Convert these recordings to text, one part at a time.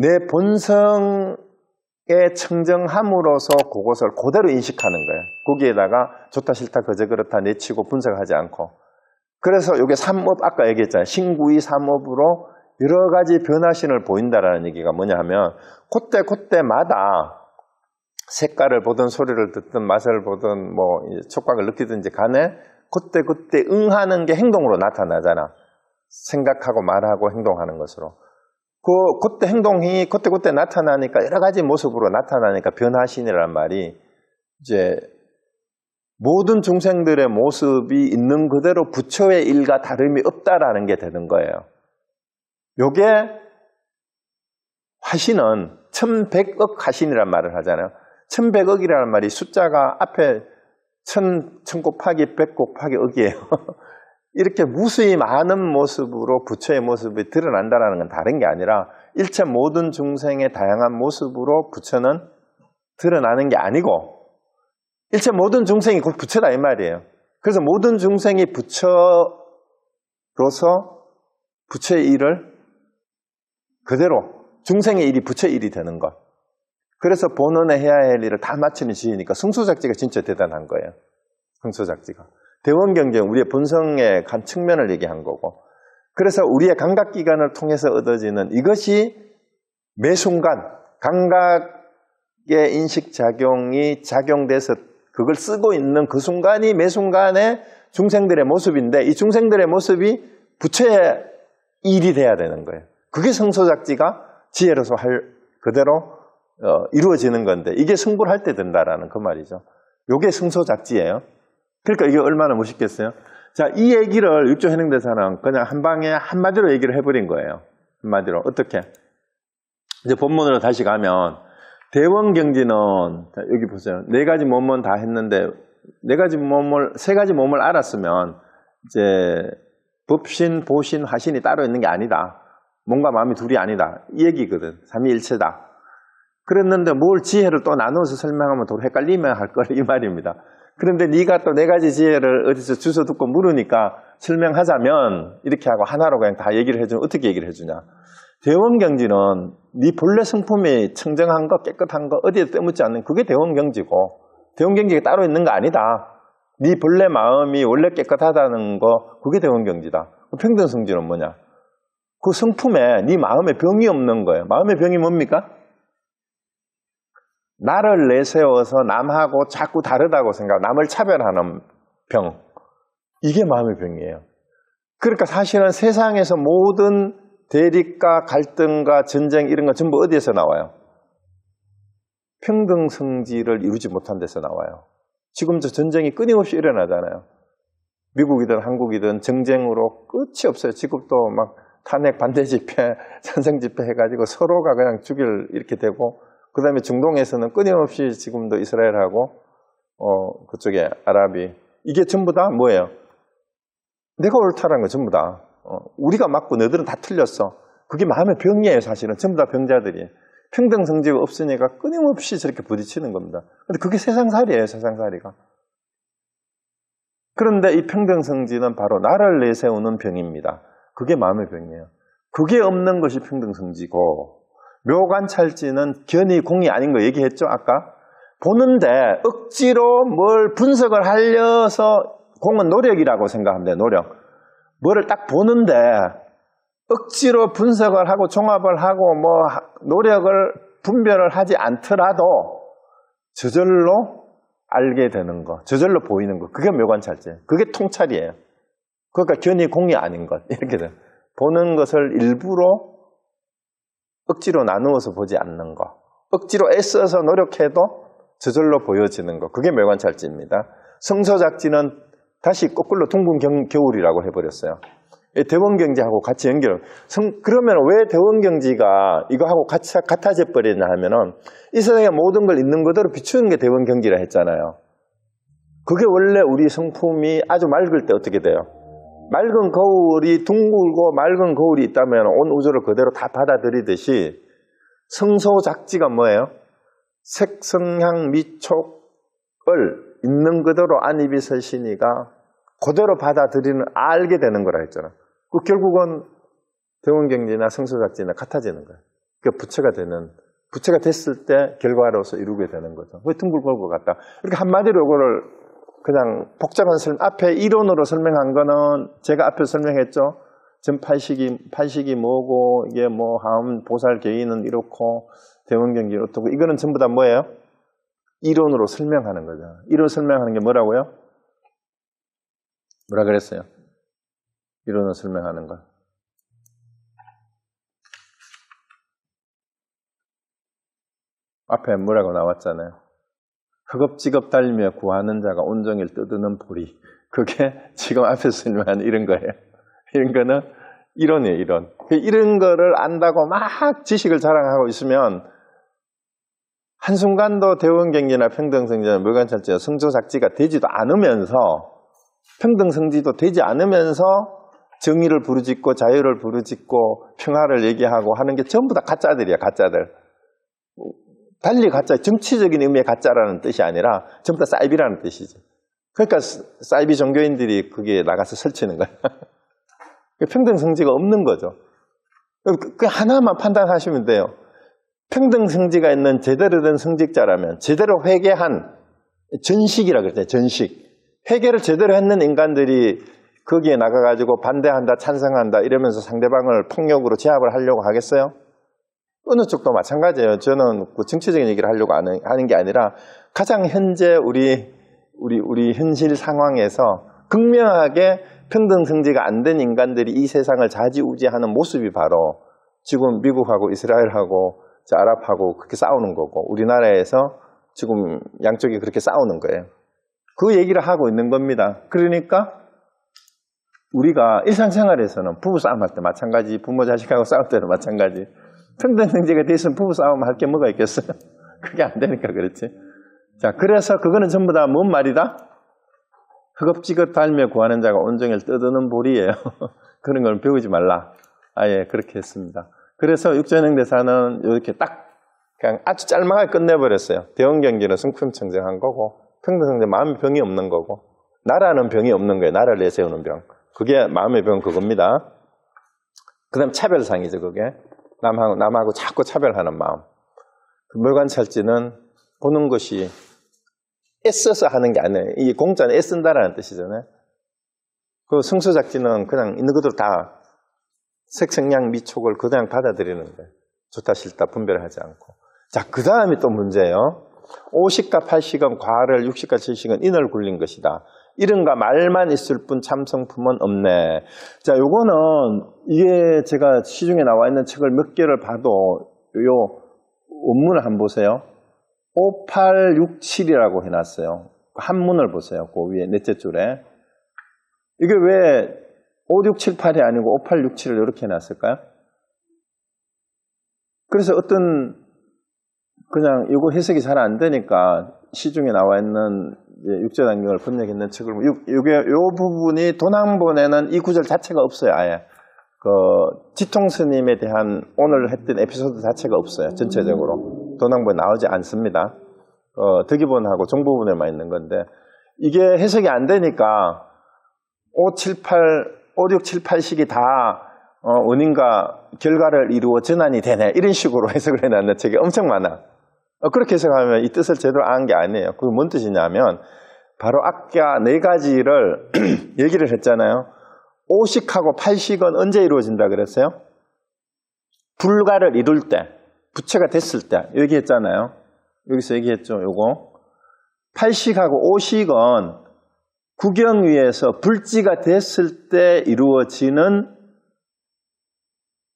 내 본성에 청정함으로써 그것을 그대로 인식하는 거예요. 거기에다가 좋다 싫다 그저 그렇다 내치고 분석하지 않고. 그래서 이게 삼업, 아까 얘기했잖아요. 신구이 삼업으로 여러 가지 변화신을 보인다라는 얘기가 뭐냐 하면 그때마다 색깔을 보든 소리를 듣든 맛을 보든 뭐 촉각을 느끼든지 간에 그때 응하는 게 행동으로 나타나잖아. 생각하고 말하고 행동하는 것으로. 그때 행동이 그때 나타나니까 여러 가지 모습으로 나타나니까 변화신이라는 말이 이제 모든 중생들의 모습이 있는 그대로 부처의 일과 다름이 없다라는 게 되는 거예요. 요게 화신은 1100억 화신이란 말을 하잖아요. 1100억이라는 말이 숫자가 앞에 1000 곱하기 100 곱하기 억이에요. 이렇게 무수히 많은 모습으로 부처의 모습이 드러난다는 건 다른 게 아니라 일체 모든 중생의 다양한 모습으로 부처는 드러나는 게 아니고 일체 모든 중생이 곧 부처다 이 말이에요. 그래서 모든 중생이 부처로서 부처의 일을 그대로 중생의 일이 부처의 일이 되는 것. 그래서 본원에 해야 할 일을 다 마치는 지혜니까 성소작지가 진짜 대단한 거예요. 성소작지가. 대원경제는 우리의 본성의 한 측면을 얘기한 거고. 그래서 우리의 감각기관을 통해서 얻어지는 이것이 매 순간 감각의 인식작용이 작용돼서 그걸 쓰고 있는 그 순간이 매 순간의 중생들의 모습인데 이 중생들의 모습이 부처의 일이 돼야 되는 거예요. 그게 성소작지가 지혜로서 그대로 이루어지는 건데 이게 승부를 할 때 된다라는 그 말이죠. 이게 성소작지예요. 그러니까 이게 얼마나 멋있겠어요? 자, 이 얘기를 육조현행대사는 그냥 한 방에 한마디로 얘기를 해버린 거예요. 한마디로. 어떻게? 이제 본문으로 다시 가면 대원경지는 여기 보세요. 네 가지 몸은 다 했는데 세 가지 몸을 알았으면 이제 법신, 보신, 화신이 따로 있는 게 아니다. 몸과 마음이 둘이 아니다. 이 얘기거든. 삼위일체다. 그랬는데 뭘 지혜를 또 나눠서 설명하면 더 헷갈리면 할 걸 이 말입니다. 그런데 네가 또 네 가지 지혜를 어디서 주워 듣고 물으니까 설명하자면 이렇게 하고 하나로 그냥 다 얘기를 해주면 어떻게 얘기를 해주냐. 대원경지는 네 본래 성품이 청정한 거 깨끗한 거 어디에 떠묻지 않는 그게 대원경지고 대원경지가 따로 있는 거 아니다. 네 본래 마음이 원래 깨끗하다는 거 그게 대원경지다. 평등성지는 뭐냐. 그 성품에 네 마음에 병이 없는 거예요. 마음의 병이 뭡니까? 나를 내세워서 남하고 자꾸 다르다고 생각하고 남을 차별하는 병. 이게 마음의 병이에요. 그러니까 사실은 세상에서 모든 대립과 갈등과 전쟁 이런 거 전부 어디에서 나와요? 평등성지를 이루지 못한 데서 나와요. 지금 저 전쟁이 끊임없이 일어나잖아요. 미국이든 한국이든 정쟁으로 끝이 없어요. 지금도 막 탄핵 반대 집회, 찬성 집회 해가지고 서로가 그냥 죽일 이렇게 되고 그 다음에 중동에서는 끊임없이 지금도 이스라엘하고 그쪽에 아랍이 이게 전부 다 뭐예요? 내가 옳다라는 거 전부 다 우리가 맞고 너희들은 다 틀렸어. 그게 마음의 병이에요. 사실은 전부 다 병자들이. 평등성지가 없으니까 끊임없이 저렇게 부딪히는 겁니다. 근데 그게 세상살이에요. 세상살이가. 그런데 이 평등성지는 바로 나를 내세우는 병입니다. 그게 마음의 병이에요. 그게 없는 것이 평등성지고 묘관찰지는 견이 공이 아닌 거 얘기했죠 아까? 보는데 억지로 뭘 분석을 하려서 공은 노력이라고 생각하면 돼요. 노력. 뭐를 딱 보는데 억지로 분석을 하고 종합을 하고 뭐 노력을 분별을 하지 않더라도 저절로 알게 되는 거, 저절로 보이는 거, 그게 묘관찰지예요. 그게 통찰이에요. 그러니까 견이 공이 아닌 것 이렇게 돼요. 보는 것을 일부러 억지로 나누어서 보지 않는 거, 억지로 애써서 노력해도 저절로 보여지는 거, 그게 묘관찰지입니다. 성소작지는 다시 거꾸로 둥근 겨울이라고 해버렸어요. 대원경지하고 같이 연결. 그러면 왜 대원경지가 이거하고 같아져 버리냐 하면은 이 세상의 모든 걸 있는 그대로 비추는 게 대원경지라 했잖아요. 그게 원래 우리 성품이 아주 맑을 때 어떻게 돼요? 맑은 거울이 둥글고 맑은 거울이 있다면 온 우주를 그대로 다 받아들이듯이 성소작지가 뭐예요? 색, 성향, 미촉을 있는 그대로 안입이 설신이가 그대로 받아들이는 알게 되는 거라 했잖아. 그 결국은 대원경지나 성소작지나 같아지는 거예요. 그러니까 부채가 됐을 때 결과로서 이루게 되는 거죠. 왜 둥글 걸고 갔다. 이렇게 한마디로 이거를 그냥 복잡한 앞에 이론으로 설명한 거는 제가 앞에 설명했죠. 전팔식이 뭐고, 이게 뭐, 하음, 보살, 개인은 이렇고, 대원경기 어떻고, 이거는 전부 다 뭐예요? 이론으로 설명하는 거죠. 이론 설명하는 게 뭐라고요? 뭐라 그랬어요? 이론으로 설명하는 거. 앞에 뭐라고 나왔잖아요. 허겁지겁 달리며 구하는 자가 온종일 떠드는 보리. 그게 지금 앞에서 설명하는 이런 거예요. 이런 거는 이론이에요, 이론. 이런 거를 안다고 막 지식을 자랑하고 있으면 한순간도 대원경기나 평등성지나 물관찰지나 성조작지가 되지도 않으면서 평등성지도 되지 않으면서 정의를 부르짖고 자유를 부르짖고 평화를 얘기하고 하는 게 전부 다 가짜들이야, 가짜들. 달리 가짜, 정치적인 의미의 가짜라는 뜻이 아니라 전부 다 사이비라는 뜻이지. 그러니까 사이비 종교인들이 거기에 나가서 설치는 거야. 평등성지가 없는 거죠. 그 하나만 판단하시면 돼요. 평등성지가 있는 제대로 된 성직자라면 제대로 회개한 전식이라 그랬잖아요. 전식. 회개를 제대로 했는 인간들이 거기에 나가가지고 반대한다, 찬성한다 이러면서 상대방을 폭력으로 제압을 하려고 하겠어요? 어느 쪽도 마찬가지예요. 저는 그 정치적인 얘기를 하려고 하는 게 아니라 가장 현재 우리 현실 상황에서 극명하게 평등성지가 안 된 인간들이 이 세상을 좌지우지하는 모습이 바로 지금 미국하고 이스라엘하고 아랍하고 그렇게 싸우는 거고 우리나라에서 지금 양쪽이 그렇게 싸우는 거예요. 그 얘기를 하고 있는 겁니다. 그러니까 우리가 일상생활에서는 부부싸움 할 때 마찬가지, 부모 자식하고 싸울 때도 마찬가지. 평등성지가 돼 있으면 부부싸움 할 게 뭐가 있겠어요? 그게 안 되니까 그렇지. 자, 그래서 그거는 전부 다 뭔 말이다? 허겁지겁 달며 구하는 자가 온종일 떠드는 보리예요. 그런 걸 배우지 말라. 아예 그렇게 했습니다. 그래서 육전행대사는 이렇게 딱 그냥 아주 짤막하게 끝내버렸어요. 대원경기는 성품청정한 거고 평등성지 마음의 병이 없는 거고 나라는 병이 없는 거예요. 나라를 내세우는 병. 그게 마음의 병은 그겁니다. 그 다음 차별상이죠. 그게 남하고 자꾸 차별하는 마음. 그 물관찰지는 보는 것이 애써서 하는 게 아니에요. 이 공자는 애쓴다라는 뜻이잖아요. 그 성소작지는 그냥 있는 그대로 다 색성량 미촉을 그냥 받아들이는 거예요. 좋다 싫다 분별하지 않고. 자, 그 다음이 또 문제예요. 50가 80은 과를 60가 70은 인을 굴린 것이다. 이른가 말만 있을 뿐 참성품은 없네. 자, 요거는 이게 제가 시중에 나와 있는 책을 몇 개를 봐도 요 원문을 한번 보세요. 5867이라고 해놨어요. 한문을 보세요. 그 위에 넷째 줄에. 이게 왜 5678이 아니고 5867을 이렇게 해놨을까요? 그래서 어떤 그냥 이거 해석이 잘 안 되니까 시중에 나와 있는 육제단경을 번역했는 책을 요 부분이 도남본에는 이 구절 자체가 없어요. 아예 그 지통 스님에 대한 오늘 했던 에피소드 자체가 없어요. 전체적으로 도남본에 나오지 않습니다. 득이본하고 정보본에만 있는 건데 이게 해석이 안 되니까 5678식이 다 원인과 결과를 이루어 전환이 되네 이런 식으로 해석을 해놨는 책이 엄청 많아. 그렇게 해석하면 이 뜻을 제대로 아는 게 아니에요. 그게 뭔 뜻이냐면 바로 아까 네 가지를 얘기를 했잖아요. 50하고 80은 언제 이루어진다 그랬어요? 불가를 이룰 때, 부채가 됐을 때 얘기했잖아요. 여기서 얘기했죠. 요거 80하고 50은 구경 위에서 불지가 됐을 때 이루어지는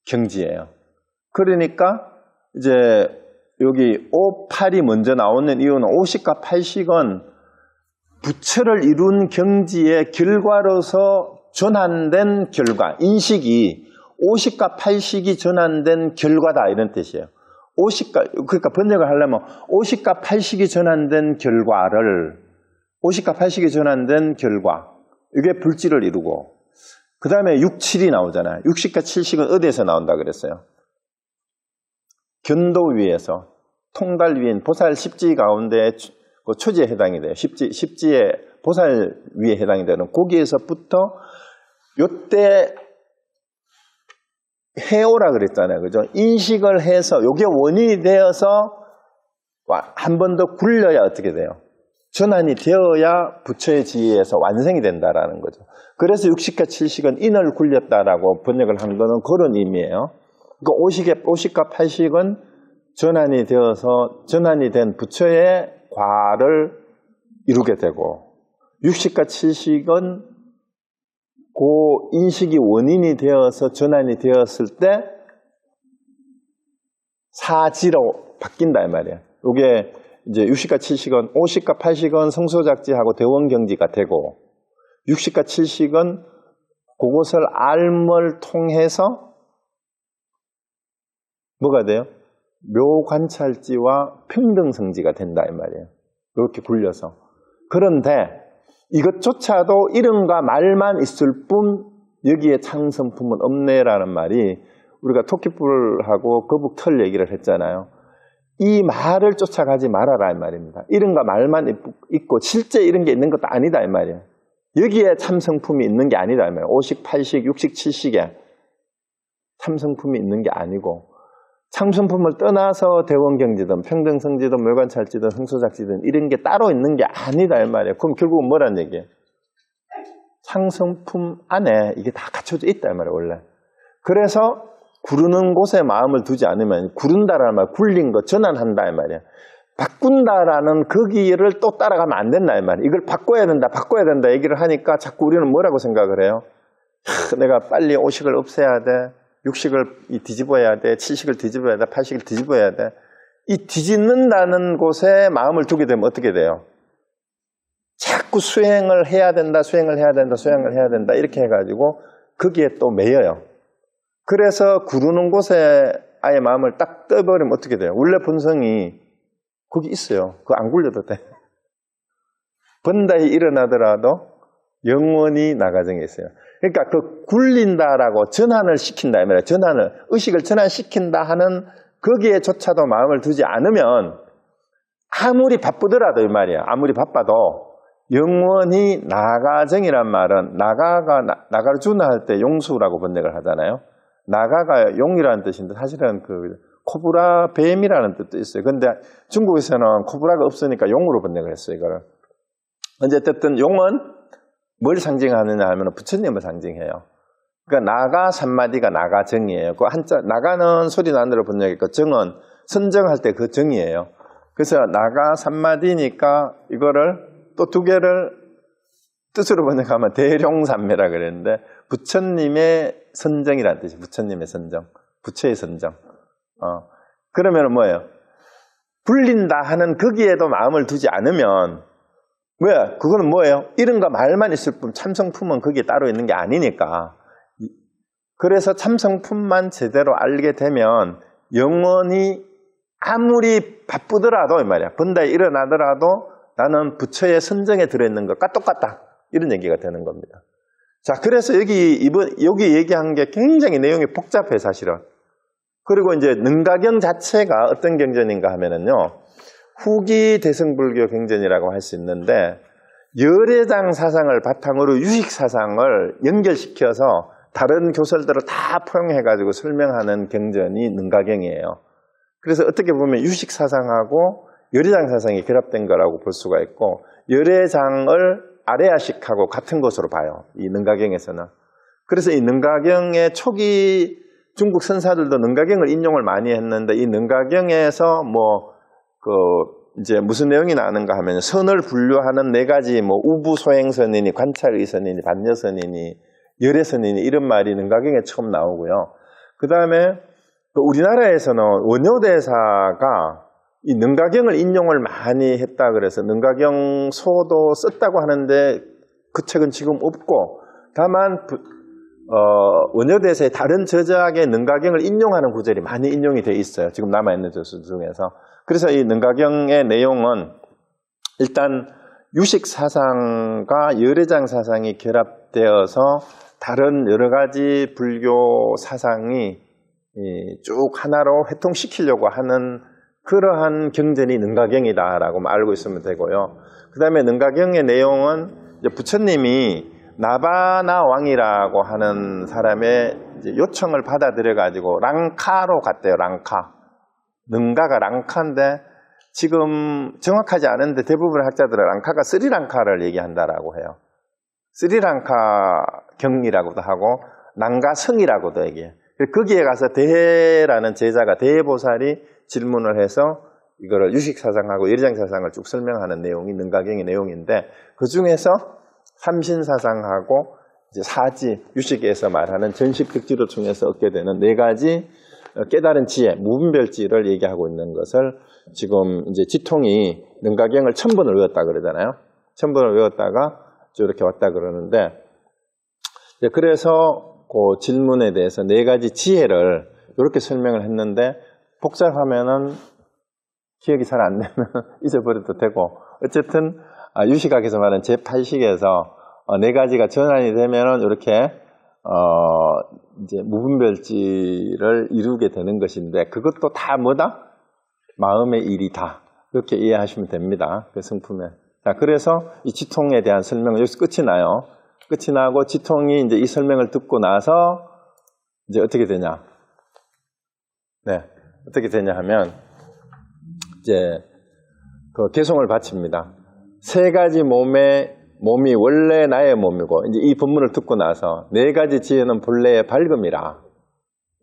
경지예요. 그러니까 이제 여기 5, 8이 먼저 나오는 이유는 50과 80은 부처를 이룬 경지의 결과로서 전환된 결과, 인식이 50과 80이 전환된 결과다 이런 뜻이에요. 그러니까 번역을 하려면 50과 80이 전환된 결과를 50과 80이 전환된 결과 이게 불지를 이루고 그 다음에 6, 7이 나오잖아요. 60과 70은 어디에서 나온다 그랬어요? 견도 위에서 통달 위인 보살 10지 가운데 그 초지에 해당이 돼요. 10지의 보살 위에 해당이 되는 거기에서부터 요때 해오라 그랬잖아요. 그죠? 인식을 해서 요게 원인이 되어서 한 번 더 굴려야 어떻게 돼요? 전환이 되어야 부처의 지혜에서 완성이 된다라는 거죠. 그래서 60과 70은 인을 굴렸다라고 번역을 한 거는 그런 의미예요. 그러니까 50과 80은 전환이 되어서 전환이 된 부처의 과를 이루게 되고 60과 70은 그 인식이 원인이 되어서 전환이 되었을 때 사지로 바뀐다 이 말이에요. 이게 이제 60과 70은 50과 80은 성소작지하고 대원경지가 되고 60과 70은 그것을 알을 통해서 뭐가 돼요? 묘관찰지와 평등성지가 된다 이 말이에요. 이렇게 굴려서. 그런데 이것조차도 이름과 말만 있을 뿐 여기에 창성품은 없네라는 말이 우리가 토끼뿔하고 거북털 얘기를 했잖아요. 이 말을 쫓아가지 말아라 이 말입니다. 이름과 말만 있고 실제 이런 게 있는 것도 아니다 이 말이에요. 여기에 참성품이 있는 게 아니다 이 말이에요. 50, 80, 60, 70에 참성품이 있는 게 아니고 참성품을 떠나서 대원경지든 평등성지든 묘관찰지든 성소작지든 이런 게 따로 있는 게 아니다 이 말이에요. 그럼 결국은 뭐란 얘기예요? 창성품 안에 이게 다 갖춰져 있다 이 말이에요 원래. 그래서 구르는 곳에 마음을 두지 않으면 구른다라는 말, 굴린 거 전환한다 이 말이에요. 바꾼다라는 거기를 또 따라가면 안 된다 이 말이에요. 이걸 바꿔야 된다 얘기를 하니까 자꾸 우리는 뭐라고 생각을 해요? 내가 빨리 50을 없애야 돼. 60을 뒤집어야 돼. 70을 뒤집어야 돼. 80을 뒤집어야 돼. 이 뒤집는다는 곳에 마음을 두게 되면 어떻게 돼요? 자꾸 수행을 해야 된다. 이렇게 해가지고 거기에 또 매여요. 그래서 구르는 곳에 아예 마음을 딱 떠버리면 어떻게 돼요? 원래 본성이 거기 있어요. 그거 안 굴려도 돼. 번다히 일어나더라도 영원히 나가정에 있어요. 그러니까 그 굴린다라고 전환을 시킨다 이 말이에요. 의식을 전환시킨다 하는 거기에조차도 마음을 두지 않으면 아무리 바쁘더라도 이 말이에요. 아무리 바빠도 영원히 나가정이란 말은 나가를 주나 할 때 용수라고 번역을 하잖아요. 나가가 용이라는 뜻인데 사실은 그 코브라 뱀이라는 뜻도 있어요. 근데 중국에서는 코브라가 없으니까 용으로 번역을 했어요. 이거를. 어쨌든 용은 뭘 상징하느냐 하면 부처님을 상징해요. 그러니까 나가 삼마디가 나가정이에요. 그 한자 나가는 소리 나는 대로 번역했고 정은 선정할 때 그 정이에요. 그래서 나가 삼마디니까 이거를 또 두 개를 뜻으로 번역하면 대룡삼매라 그랬는데 부처님의 선정이라는 뜻이에요. 부처님의 선정, 부처의 선정. 그러면 뭐예요? 굴린다 하는 거기에도 마음을 두지 않으면 왜? 그거는 뭐예요? 이름과 말만 있을 뿐 참성품은 거기에 따로 있는 게 아니니까. 그래서 참성품만 제대로 알게 되면 영원히 아무리 바쁘더라도 이 말이야. 번다에 일어나더라도 나는 부처의 선정에 들어있는 것과 똑같다. 이런 얘기가 되는 겁니다. 자, 그래서 여기 얘기한 게 굉장히 내용이 복잡해 사실은. 그리고 이제 능가경 자체가 어떤 경전인가 하면은요. 후기 대승불교 경전이라고 할 수 있는데 열애장 사상을 바탕으로 유식 사상을 연결시켜서 다른 교설들을 다 포용해가지고 설명하는 경전이 능가경이에요. 그래서 어떻게 보면 유식 사상하고 열애장 사상이 결합된 거라고 볼 수가 있고 열애장을 아레아식하고 같은 것으로 봐요. 이 능가경에서는. 그래서 이 능가경의 초기 중국 선사들도 능가경을 인용을 많이 했는데 이 능가경에서 이제 무슨 내용이 나는가 하면 선을 분류하는 네 가지 우부소행선이니 관찰의선이니 반려선이니 열애선이니 이런 말이 능가경에 처음 나오고요. 그 다음에 우리나라에서는 원효대사가 이 능가경을 인용을 많이 했다 그래서 능가경소도 썼다고 하는데 그 책은 지금 없고 다만 원효대사의 다른 저작의 능가경을 인용하는 구절이 많이 인용이 돼 있어요. 지금 남아있는 저수 중에서. 그래서 이 능가경의 내용은 일단 유식 사상과 열애장 사상이 결합되어서 다른 여러 가지 불교 사상이 쭉 하나로 회통시키려고 하는 그러한 경전이 능가경이다라고 알고 있으면 되고요. 그 다음에 능가경의 내용은 이제 부처님이 나바나 왕이라고 하는 사람의 이제 요청을 받아들여가지고 랑카로 갔대요. 랑카. 능가가 랑카인데 지금 정확하지 않은데 대부분의 학자들은 랑카가 스리랑카를 얘기한다라고 해요. 스리랑카 경이라고도 하고 랑가성이라고도 얘기해요. 거기에 가서 대해라는 제자가 대해보살이 질문을 해서 이거를 유식사상하고 예리장사상을 쭉 설명하는 내용이 능가경의 내용인데 그 중에서 삼신사상하고 이제 사지, 유식에서 말하는 전식특지를 통해서 얻게 되는 네 가지 깨달은 지혜, 무분별지를 얘기하고 있는 것을 지금 이제 지통이 능가경을 1000번을 외웠다 그러잖아요. 1000번을 외웠다가 이렇게 왔다 그러는데 그래서 그 질문에 대해서 네 가지 지혜를 이렇게 설명을 했는데 복잡하면은 기억이 잘 안 되면 잊어버려도 되고 어쨌든 유식학에서 말하는 제8식에서 네 가지가 전환이 되면은 이렇게 이제 무분별지를 이루게 되는 것인데 그것도 다 뭐다? 마음의 일이다. 이렇게 이해하시면 됩니다. 그 성품에. 자, 그래서 이 지통에 대한 설명은 여기서 끝이 나요. 끝이 나고 지통이 이제 이 설명을 듣고 나서 이제 어떻게 되냐? 네, 어떻게 되냐 하면 이제 그 개송을 바칩니다. 세 가지 몸이 원래 나의 몸이고 이제 이 본문을 듣고 나서 네 가지 지혜는 본래의 밝음이라.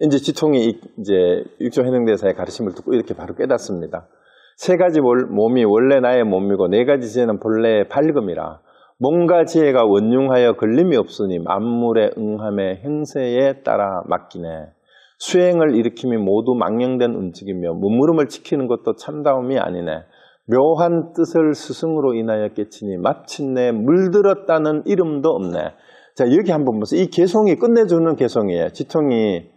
이제 지통이 이제 육조해능대사의 가르침을 듣고 이렇게 바로 깨닫습니다. 세 가지 몸이 원래 나의 몸이고 네 가지 지혜는 본래의 밝음이라. 몸과 지혜가 원융하여 걸림이 없으니 만물의 응함의 행세에 따라 맡기네. 수행을 일으킴이 모두 망령된 움직이며 무물음을 지키는 것도 참다움이 아니네. 묘한 뜻을 스승으로 인하여 깨치니 마침내 물들었다는 이름도 없네. 자, 여기 한번 보세요. 이 개송이 끝내주는 개송이에요. 지통이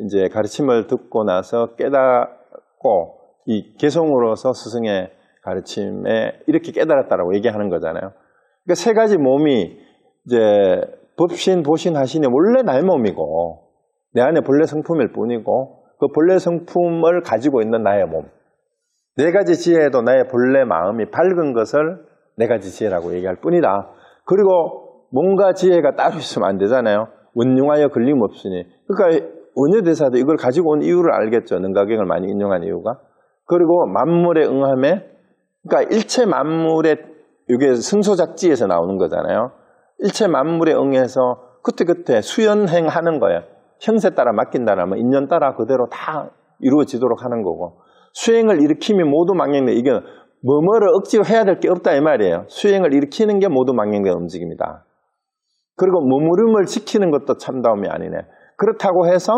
이제 가르침을 듣고 나서 깨닫고 이 개송으로서 스승의 가르침에 이렇게 깨달았다라고 얘기하는 거잖아요. 그러니까 세 가지 몸이 이제 법신, 보신, 하신이 원래 나의 몸이고 내 안에 본래 성품일 뿐이고 그 본래 성품을 가지고 있는 나의 몸. 네 가지 지혜도 나의 본래 마음이 밝은 것을 네 가지 지혜라고 얘기할 뿐이다. 그리고 몸과 지혜가 따로 있으면 안 되잖아요. 원융하여 걸림없으니. 그러니까 원효대사도 이걸 가지고 온 이유를 알겠죠. 능가경을 많이 인용한 이유가. 그리고 만물의 응함에 그러니까 일체 만물의 이게 승소작지에서 나오는 거잖아요. 일체 만물에 응해서 그때그때 수연행하는 거예요. 형세 따라 맡긴다는 뭐 인연 따라 그대로 다 이루어지도록 하는 거고 수행을 일으키면 모두 망령된 이게 뭐뭐를 억지로 해야 될 게 없다 이 말이에요. 수행을 일으키는 게 모두 망령된 움직임이다. 그리고 머무름을 지키는 것도 참다움이 아니네. 그렇다고 해서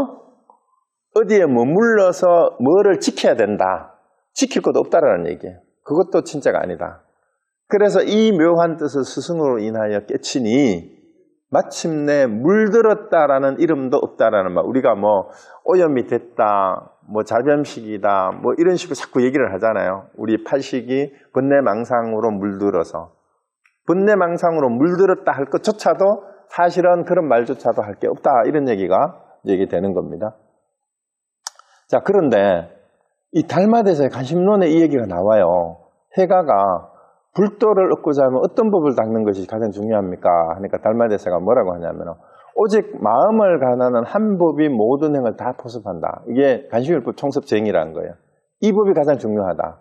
어디에 머물러서 뭐를 지켜야 된다. 지킬 것도 없다라는 얘기예요. 그것도 진짜가 아니다. 그래서 이 묘한 뜻을 스승으로 인하여 깨치니 마침내 물들었다라는 이름도 없다라는 말. 우리가 뭐 오염이 됐다, 뭐 자변식이다, 뭐 이런 식으로 자꾸 얘기를 하잖아요. 우리 팔식이 번뇌망상으로 물들어서. 번뇌망상으로 물들었다 할 것조차도 사실은 그런 말조차도 할 게 없다. 이런 얘기가 얘기되는 겁니다. 자, 그런데 이 달마대사의 관심론에 이 얘기가 나와요. 해가가 불도를 얻고자 하면 어떤 법을 닦는 것이 가장 중요합니까? 하니까 달마대사가 뭐라고 하냐면 오직 마음을 가나는 한 법이 모든 행을 다 포섭한다. 이게 간식율법 총섭쟁이라는 거예요. 이 법이 가장 중요하다.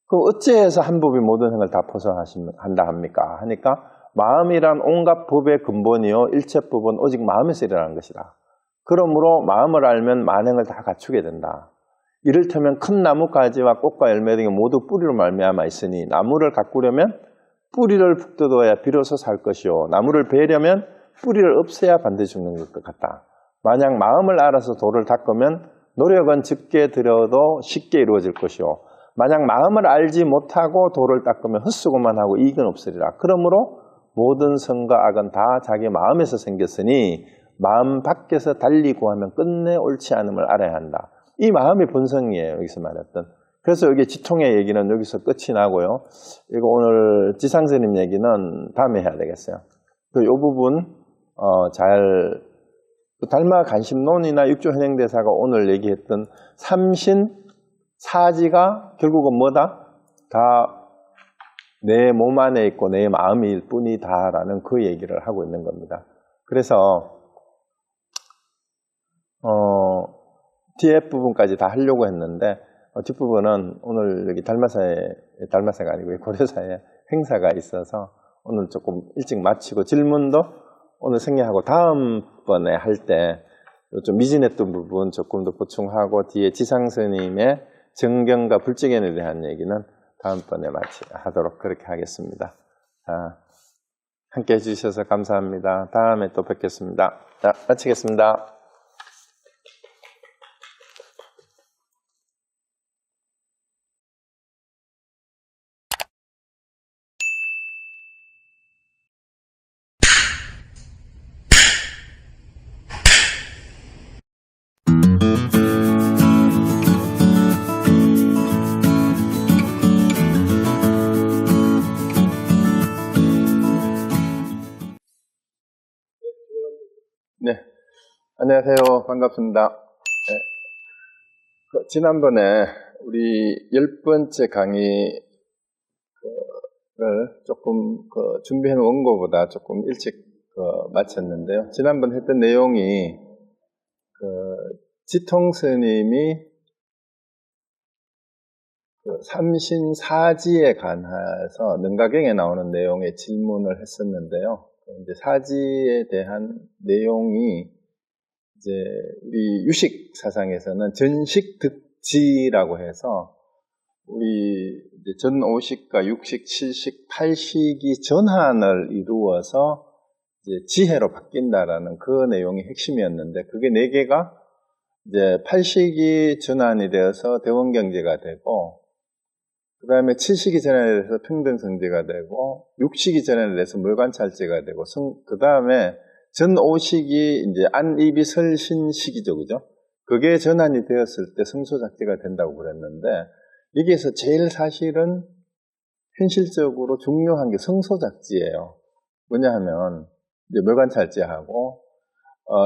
그럼 어찌해서 한 법이 모든 행을 다 포섭한다 합니까? 하니까 마음이란 온갖 법의 근본이요 일체법은 오직 마음에서 일어나는 것이다. 그러므로 마음을 알면 만행을 다 갖추게 된다. 이를테면 큰 나뭇가지와 꽃과 열매 등이 모두 뿌리로 말미암아 있으니 나무를 가꾸려면 뿌리를 북돋워야 비로소 살 것이요 나무를 베려면 뿌리를 없애야 반드시 죽는 것 같다. 만약 마음을 알아서 돌을 닦으면 노력은 적게 들여도 쉽게 이루어질 것이요 만약 마음을 알지 못하고 돌을 닦으면 헛수고만 하고 이익은 없으리라. 그러므로 모든 선과 악은 다 자기 마음에서 생겼으니 마음 밖에서 달리 구하면 끝내 옳지 않음을 알아야 한다. 이 마음의 본성이에요. 여기서 말했던. 그래서 여기 지통의 얘기는 여기서 끝이 나고요. 이거 오늘 지상스님 얘기는 다음에 해야 되겠어요. 이 부분 잘 달마 간심론이나 육조현행대사가 오늘 얘기했던 삼신 사지가 결국은 뭐다? 다 내 몸 안에 있고 내 마음일 뿐이다라는 그 얘기를 하고 있는 겁니다. 그래서 뒤에 부분까지 다 하려고 했는데 뒷부분은 오늘 여기 달마사가 아니고 고려사에 행사가 있어서 오늘 조금 일찍 마치고 질문도 오늘 생략하고 다음번에 할 때 좀 미진했던 부분 조금 더 보충하고 뒤에 지상스님의 정경과 불적견에 대한 얘기는 다음번에 하도록 그렇게 하겠습니다. 자, 함께 해주셔서 감사합니다. 다음에 또 뵙겠습니다. 자, 마치겠습니다. 네, 안녕하세요. 반갑습니다. 네. 지난번에 우리 10번째 강의를 조금 준비해놓은 원고보다 조금 일찍 마쳤는데요. 지난번 했던 내용이 지통스님이 삼신사지에 관해서 능가경에 나오는 내용의 질문을 했었는데요. 이제 사지에 대한 내용이 이제 우리 유식 사상에서는 전식득지라고 해서 우리 이제 전오식과 육식, 칠식, 팔식이 전환을 이루어서 이제 지혜로 바뀐다라는 그 내용이 핵심이었는데 그게 4개가 이제 팔식이 전환이 되어서 대원경제가 되고 그 다음에 칠식이 전환이 돼서 평등성제가 되고 육식이 전환이 돼서 물관찰제가 되고 그 다음에 전오식이 이제 안입이 설신식이죠, 그죠? 그게 전환이 되었을 때 성소작제가 된다고 그랬는데 여기에서 제일 사실은 현실적으로 중요한 게 성소작지예요. 뭐냐 하면 이제 물관찰제하고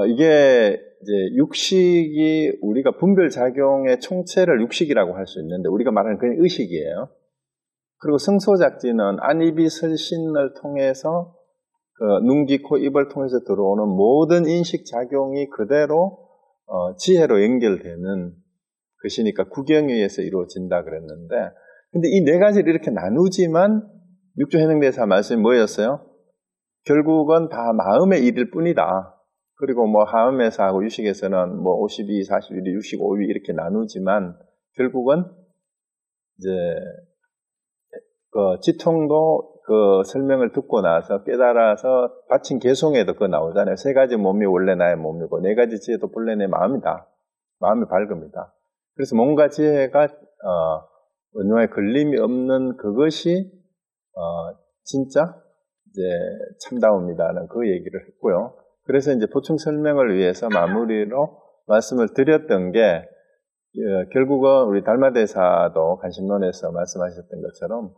이게 이제 육식이 우리가 분별작용의 총체를 육식이라고 할 수 있는데 우리가 말하는 그냥 의식이에요. 그리고 성소작지는 안입이 설신을 통해서 눈, 귀, 코, 입을 통해서 들어오는 모든 인식작용이 그대로 지혜로 연결되는 것이니까 구경에 의해서 이루어진다 그랬는데 근데 이 4가지를 이렇게 나누지만 육조현행대사 말씀이 뭐였어요? 결국은 다 마음의 일일 뿐이다. 그리고 뭐 하음에서하고 유식에서는 뭐 52, 41, 65, 이렇게 나누지만 결국은 이제 지통도 그 설명을 듣고 나서 깨달아서 바친 개송에도 그거 나오잖아요. 3가지 몸이 원래 나의 몸이고 4가지 지혜도 본래 내 마음이다. 마음이 밝음이다. 그래서 몸과 지혜가 원흉에 걸림이 없는 그것이 진짜 이제 참다움이다는 그 얘기를 했고요. 그래서 이제 보충 설명을 위해서 마무리로 말씀을 드렸던 게 결국은 우리 달마대사도 간심론에서 말씀하셨던 것처럼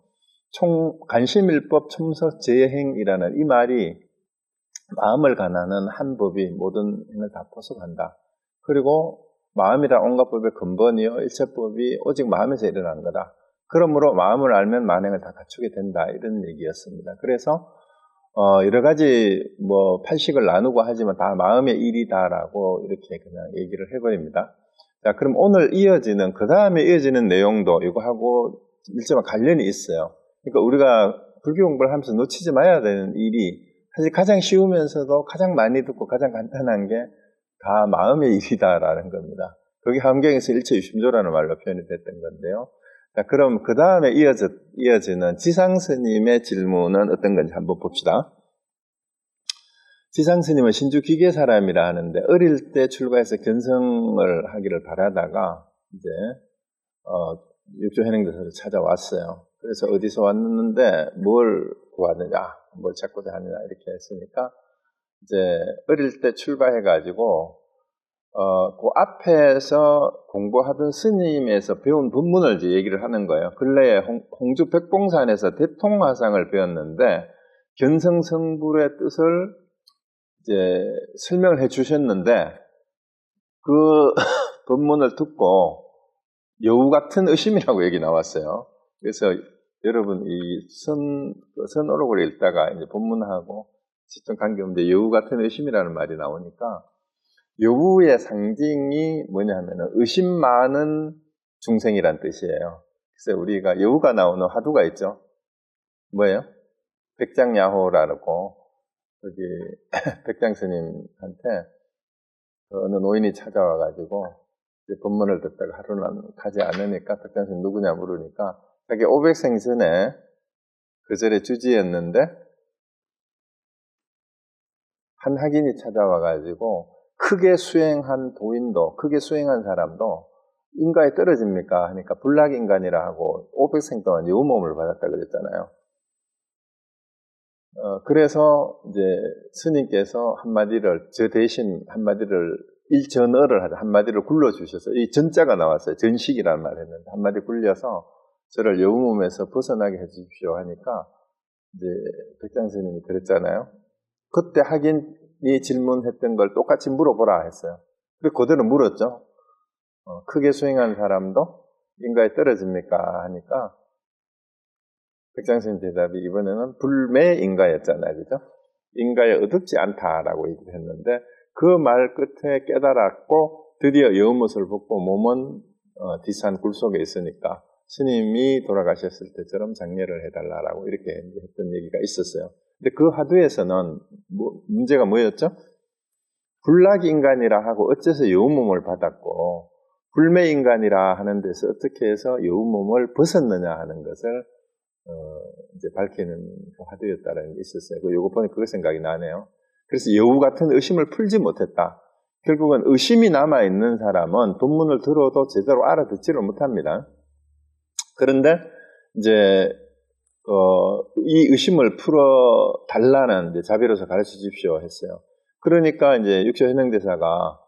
간심일법 첨서제행이라는 이 말이 마음을 가나는 한 법이 모든 행을 다 포섭한다. 그리고 마음이란 온갖 법의 근본이요 일체법이 오직 마음에서 일어난 거다. 그러므로 마음을 알면 만행을 다 갖추게 된다. 이런 얘기였습니다. 그래서 여러 가지 뭐 팔식을 나누고 하지만 다 마음의 일이다라고 이렇게 그냥 얘기를 해버립니다. 자, 그럼 오늘 이어지는 그 다음에 이어지는 내용도 이거하고 일정한 관련이 있어요. 그러니까 우리가 불교 공부를 하면서 놓치지 말아야 되는 일이 사실 가장 쉬우면서도 가장 많이 듣고 가장 간단한 게 다 마음의 일이다라는 겁니다. 그게 함경에서 일체유심조라는 말로 표현이 됐던 건데요. 자, 그럼 그 다음에 이어지는 지상스님의 질문은 어떤 건지 한번 봅시다. 지상스님은 신주 기계 사람이라 하는데 어릴 때 출가해서 견성을 하기를 바라다가 이제 육조현행대사를 찾아왔어요. 그래서 어디서 왔는데 뭘 구하느냐, 뭘 찾고자 하느냐 이렇게 했으니까 이제 어릴 때 출가해가지고 그 앞에서 공부하던 스님에서 배운 법문을 이제 얘기를 하는 거예요. 근래에 홍주 백봉산에서 대통화상을 배웠는데 견성성불의 뜻을 이제 설명을 해 주셨는데 그 법문을 듣고 여우 같은 의심이라고 얘기 나왔어요. 그래서 여러분 이 선어록을 읽다가 이제 법문하고 직접 관계없는데 여우 같은 의심이라는 말이 나오니까 여우의 상징이 뭐냐 하면은 의심 많은 중생이란 뜻이에요. 그래서 우리가 여우가 나오는 화두가 있죠. 뭐예요? 백장야호라고 여기 백장 스님한테 어느 노인이 찾아와가지고 법문을 듣다가 하루는 가지 않으니까 백장 스님 누구냐 물으니까 자기 500생 전에 그 절에 주지였는데 한 학인이 찾아와가지고 크게 수행한 도인도, 크게 수행한 사람도 인가에 떨어집니까? 하니까 불락인간이라 하고 500생 동안 여우 몸을 받았다 그랬잖아요. 그래서 이제 스님께서 한마디를, 저 대신 한마디를, 일전어를 하자, 한마디를 굴러주셔서, 이 전자가 나왔어요. 전식이라는 말을 했는데, 한마디 굴려서 저를 여우 몸에서 벗어나게 해주십시오 하니까, 이제 백장 스님이 그랬잖아요. 그때 학인이 질문했던 걸 똑같이 물어보라 했어요. 그래서 그대로 물었죠. 크게 수행한 사람도 인가에 떨어집니까? 하니까 백장 스님 대답이 이번에는 불매인가였잖아요. 그죠? 인가에 어둡지 않다라고 얘기를 했는데 그 말 끝에 깨달았고 드디어 여우못을 벗고 몸은 뒷산 굴 속에 있으니까 스님이 돌아가셨을 때처럼 장례를 해달라고 이렇게 했던 얘기가 있었어요. 근데 그 화두에서는 문제가 뭐였죠? 불락인간이라 하고 어째서 여우몸을 받았고 불매인간이라 하는 데서 어떻게 해서 여우몸을 벗었느냐 하는 것을 이제 밝히는 그 화두였다라는 게 있었어요. 요거 보니까 그 생각이 나네요. 그래서 여우 같은 의심을 풀지 못했다. 결국은 의심이 남아있는 사람은 본문을 들어도 제대로 알아듣지를 못합니다. 그런데 이제 이 의심을 풀어 달라는 이제 자비로서 가르쳐 주십시오 했어요. 그러니까 이제 육조현행대사가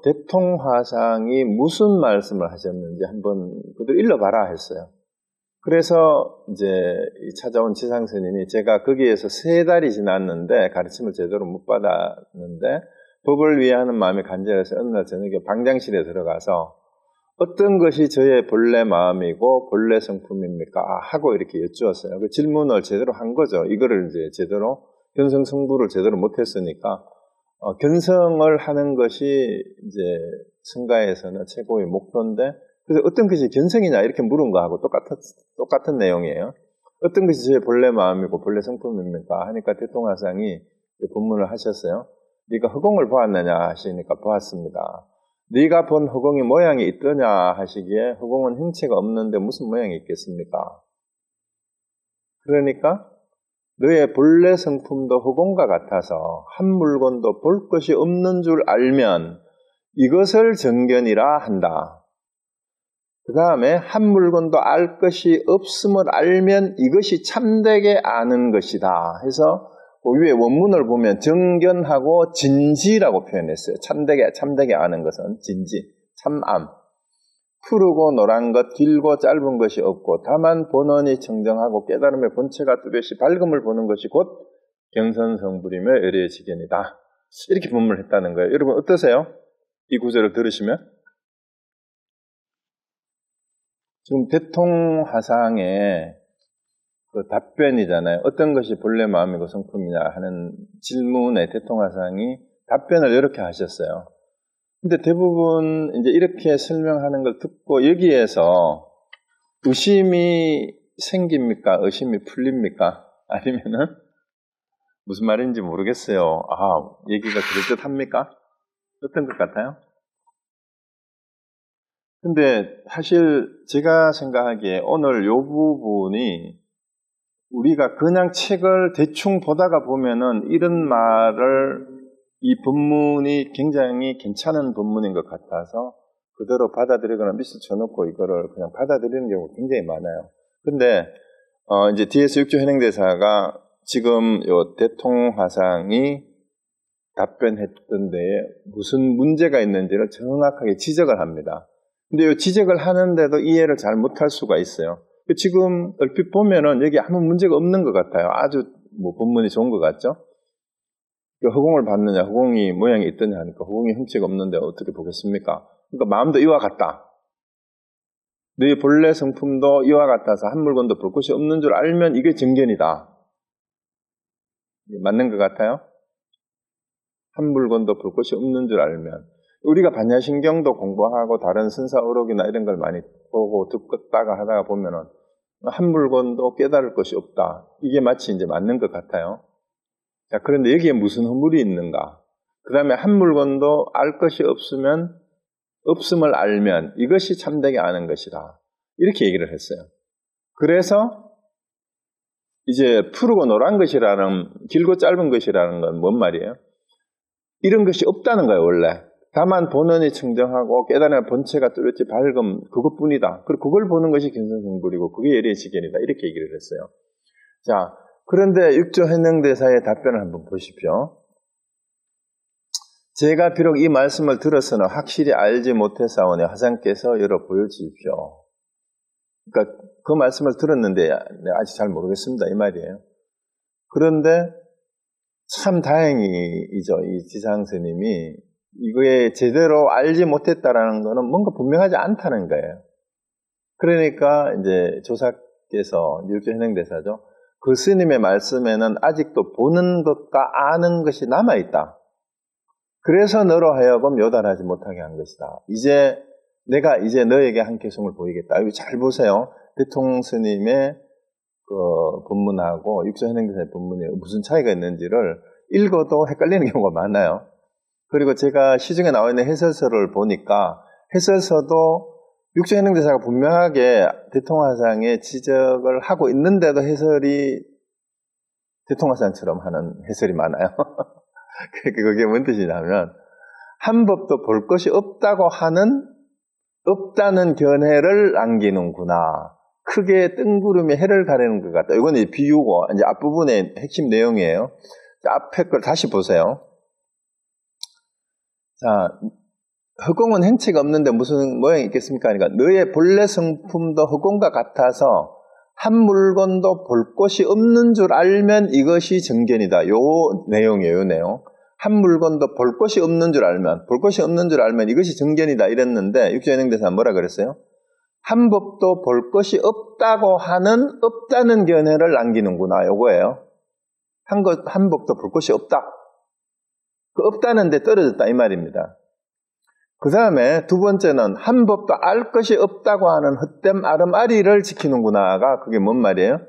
대통화상이 무슨 말씀을 하셨는지 한번 그대로 읽어봐라 했어요. 그래서 이제 찾아온 지상스님이 제가 거기에서 3달이 지났는데 가르침을 제대로 못 받았는데 법을 위하는 마음이 간절해서 어느 날 저녁에 방장실에 들어가서 어떤 것이 저의 본래 마음이고 본래 성품입니까? 하고 이렇게 여쭈었어요. 그 질문을 제대로 한 거죠. 이거를 이제 제대로 견성성부를 제대로 못했으니까 견성을 하는 것이 이제 성가에서는 최고의 목표인데 그래서 어떤 것이 견성이냐 이렇게 물은 거하고 똑같은 내용이에요. 어떤 것이 저의 본래 마음이고 본래 성품입니까? 하니까 대통화상이 본문을 하셨어요. 네가 허공을 보았느냐 하시니까 보았습니다. 네가 본 허공의 모양이 있더냐 하시기에 허공은 형체가 없는데 무슨 모양이 있겠습니까? 그러니까 너의 본래 성품도 허공과 같아서 한 물건도 볼 것이 없는 줄 알면 이것을 정견이라 한다. 그 다음에 한 물건도 알 것이 없음을 알면 이것이 참되게 아는 것이다 해서 그 위에 원문을 보면 정견하고 진지라고 표현했어요. 참되게 아는 것은 진지, 참암. 푸르고 노란 것, 길고 짧은 것이 없고 다만 본원이 청정하고 깨달음의 본체가 뚜렷이 밝음을 보는 것이 곧 경선성불이며 의례지견이다. 이렇게 본문을 했다는 거예요. 여러분 어떠세요? 이 구절을 들으시면? 지금 대통화상의 그 답변이잖아요. 어떤 것이 본래 마음이고 성품이냐 하는 질문에 대통화상이 답변을 이렇게 하셨어요. 근데 대부분 이제 이렇게 설명하는 걸 듣고 여기에서 의심이 생깁니까? 의심이 풀립니까? 아니면은 무슨 말인지 모르겠어요. 얘기가 그럴듯합니까? 어떤 것 같아요? 근데 사실 제가 생각하기에 오늘 이 부분이 우리가 그냥 책을 대충 보다가 보면은 이런 말을 이 본문이 굉장히 괜찮은 본문인 것 같아서 그대로 받아들이거나 밑에 쳐놓고 이거를 그냥 받아들이는 경우가 굉장히 많아요. 근데 이제 뒤에서 육조현행대사가 지금 요 대통화상이 답변했던 데에 무슨 문제가 있는지를 정확하게 지적을 합니다. 근데 이 지적을 하는데도 이해를 잘 못할 수가 있어요. 지금 얼핏 보면은 여기 아무 문제가 없는 것 같아요. 아주 본문이 좋은 것 같죠? 허공을 봤느냐, 허공이 모양이 있더냐 하니까 허공이 형체가 없는데 어떻게 보겠습니까? 그러니까 마음도 이와 같다. 너의 본래 성품도 이와 같아서 한 물건도 볼 것이 없는 줄 알면 이게 정견이다. 맞는 것 같아요? 한 물건도 볼 것이 없는 줄 알면, 우리가 반야신경도 공부하고 다른 선사어록이나 이런 걸 많이 보고 듣다가 하다가 보면은 한 물건도 깨달을 것이 없다. 이게 마치 이제 맞는 것 같아요. 자, 그런데 여기에 무슨 허물이 있는가? 그 다음에 한 물건도 알 것이 없음을 알면 이것이 참되게 아는 것이다. 이렇게 얘기를 했어요. 그래서 이제 푸르고 노란 것이라는, 길고 짧은 것이라는 건 뭔 말이에요? 이런 것이 없다는 거예요, 원래. 다만 본원이 청정하고 깨달음의 본체가 뚜렷이 밝음, 그것뿐이다. 그리고 그걸 보는 것이 견성성불이고 그게 예리의 지견이다. 이렇게 얘기를 했어요. 자, 그런데 육조 현행대사의 답변을 한번 보십시오. 제가 비록 이 말씀을 들어서는 확실히 알지 못했사오니 화상께서 열어 보여주십시오. 그러니까 그 말씀을 들었는데 내가 아직 잘 모르겠습니다. 이 말이에요. 그런데 참 다행이죠. 이 지상 스님이 이거에 제대로 알지 못했다라는 거는 뭔가 분명하지 않다는 거예요. 그러니까 이제 조사께서 육조 현행대사죠. 그 스님의 말씀에는 아직도 보는 것과 아는 것이 남아있다. 그래서 너로 하여금 요단하지 못하게 한 것이다. 내가 이제 너에게 한 개성을 보이겠다. 여기 잘 보세요. 대통 스님의 그 본문하고 육조 현행대사의 본문이 무슨 차이가 있는지를 읽어도 헷갈리는 경우가 많아요. 그리고 제가 시중에 나와 있는 해설서를 보니까 해설서도 육조 현행대사가 분명하게 대통화상의 지적을 하고 있는데도 해설이 대통화상처럼 하는 해설이 많아요. 그게 뭔 뜻이냐면 한 법도 볼 것이 없다는 견해를 남기는구나. 크게 뜬구름에 해를 가리는 것 같다. 이건 이제 비유고 이제 앞부분의 핵심 내용이에요. 자, 앞에 걸 다시 보세요. 자, 허공은 행체가 없는데 무슨 모양이 있겠습니까? 그러니까 너의 본래 성품도 허공과 같아서 한 물건도 볼 것이 없는 줄 알면 이것이 정견이다. 요 내용이에요, 요 내용. 한 물건도 볼 것이 없는 줄 알면 이것이 정견이다 이랬는데 육조현행대사는 뭐라 그랬어요? 한 법도 볼 것이 없다는 견해를 남기는구나. 요거예요. 한 법도 볼 것이 없다. 그 없다는 데 떨어졌다 이 말입니다. 그 다음에 두 번째는 한 법도 알 것이 없다고 하는 헛됨 아름아리를 지키는구나가 그게 뭔 말이에요?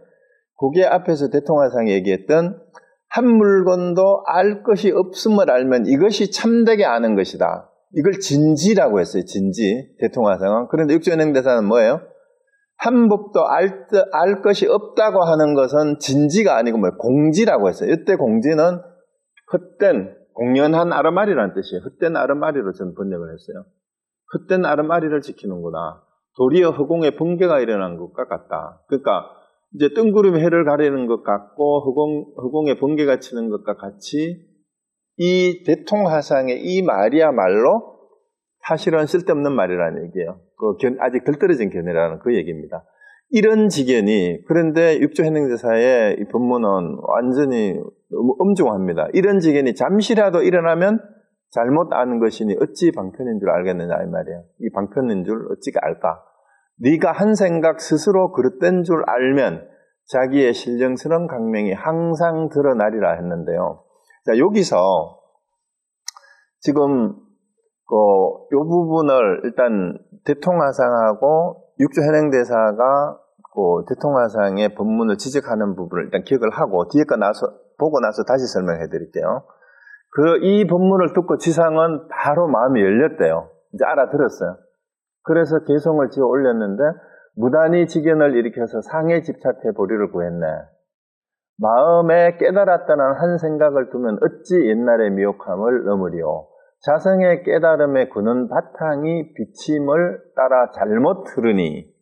그게 앞에서 대통화상이 얘기했던 한 물건도 알 것이 없음을 알면 이것이 참되게 아는 것이다. 이걸 진지라고 했어요. 진지. 대통화상은. 그런데 육조현행대사는 뭐예요? 한 법도 알 것이 없다고 하는 것은 진지가 아니고 뭐예요? 공지라고 했어요. 이때 공지는 헛된 공연한 아름아리라는 뜻이에요. 헛된 아름아리로 저는 번역을 했어요. 헛된 아름아리를 지키는구나. 도리어 허공에 번개가 일어난 것과 같다. 그러니까 이제 뜬구름이 해를 가리는 것 같고 허공에 번개가 치는 것과 같이 이 대통화상의 이 말이야말로 사실은 쓸데없는 말이라는 얘기예요. 아직 덜 떨어진 견해라는 그 얘기입니다. 이런 지견이 그런데 육조현행대사의 이 본문은 완전히 너무 엄중합니다. 이런 지견이 잠시라도 일어나면 잘못 아는 것이니 어찌 방편인 줄 알겠느냐 이 말이에요. 이 방편인 줄 어찌 알까? 네가 한 생각 스스로 그릇된 줄 알면 자기의 신령스러운 강명이 항상 드러나리라 했는데요. 자, 여기서 지금 이 부분을 일단 대통화상하고 육조현행대사가 대통화상의 본문을 지적하는 부분을 일단 기억을 하고 뒤에 거 보고 나서 다시 설명해 드릴게요. 이 본문을 듣고 지상은 바로 마음이 열렸대요. 이제 알아들었어요. 그래서 개송을 지어 올렸는데 무단히 지견을 일으켜서 상에 집착해 보리를 구했네. 마음에 깨달았다는 한 생각을 두면 어찌 옛날의 미혹함을 넘으리오. 자성의 깨달음에 구는 바탕이 비침을 따라 잘못 흐르니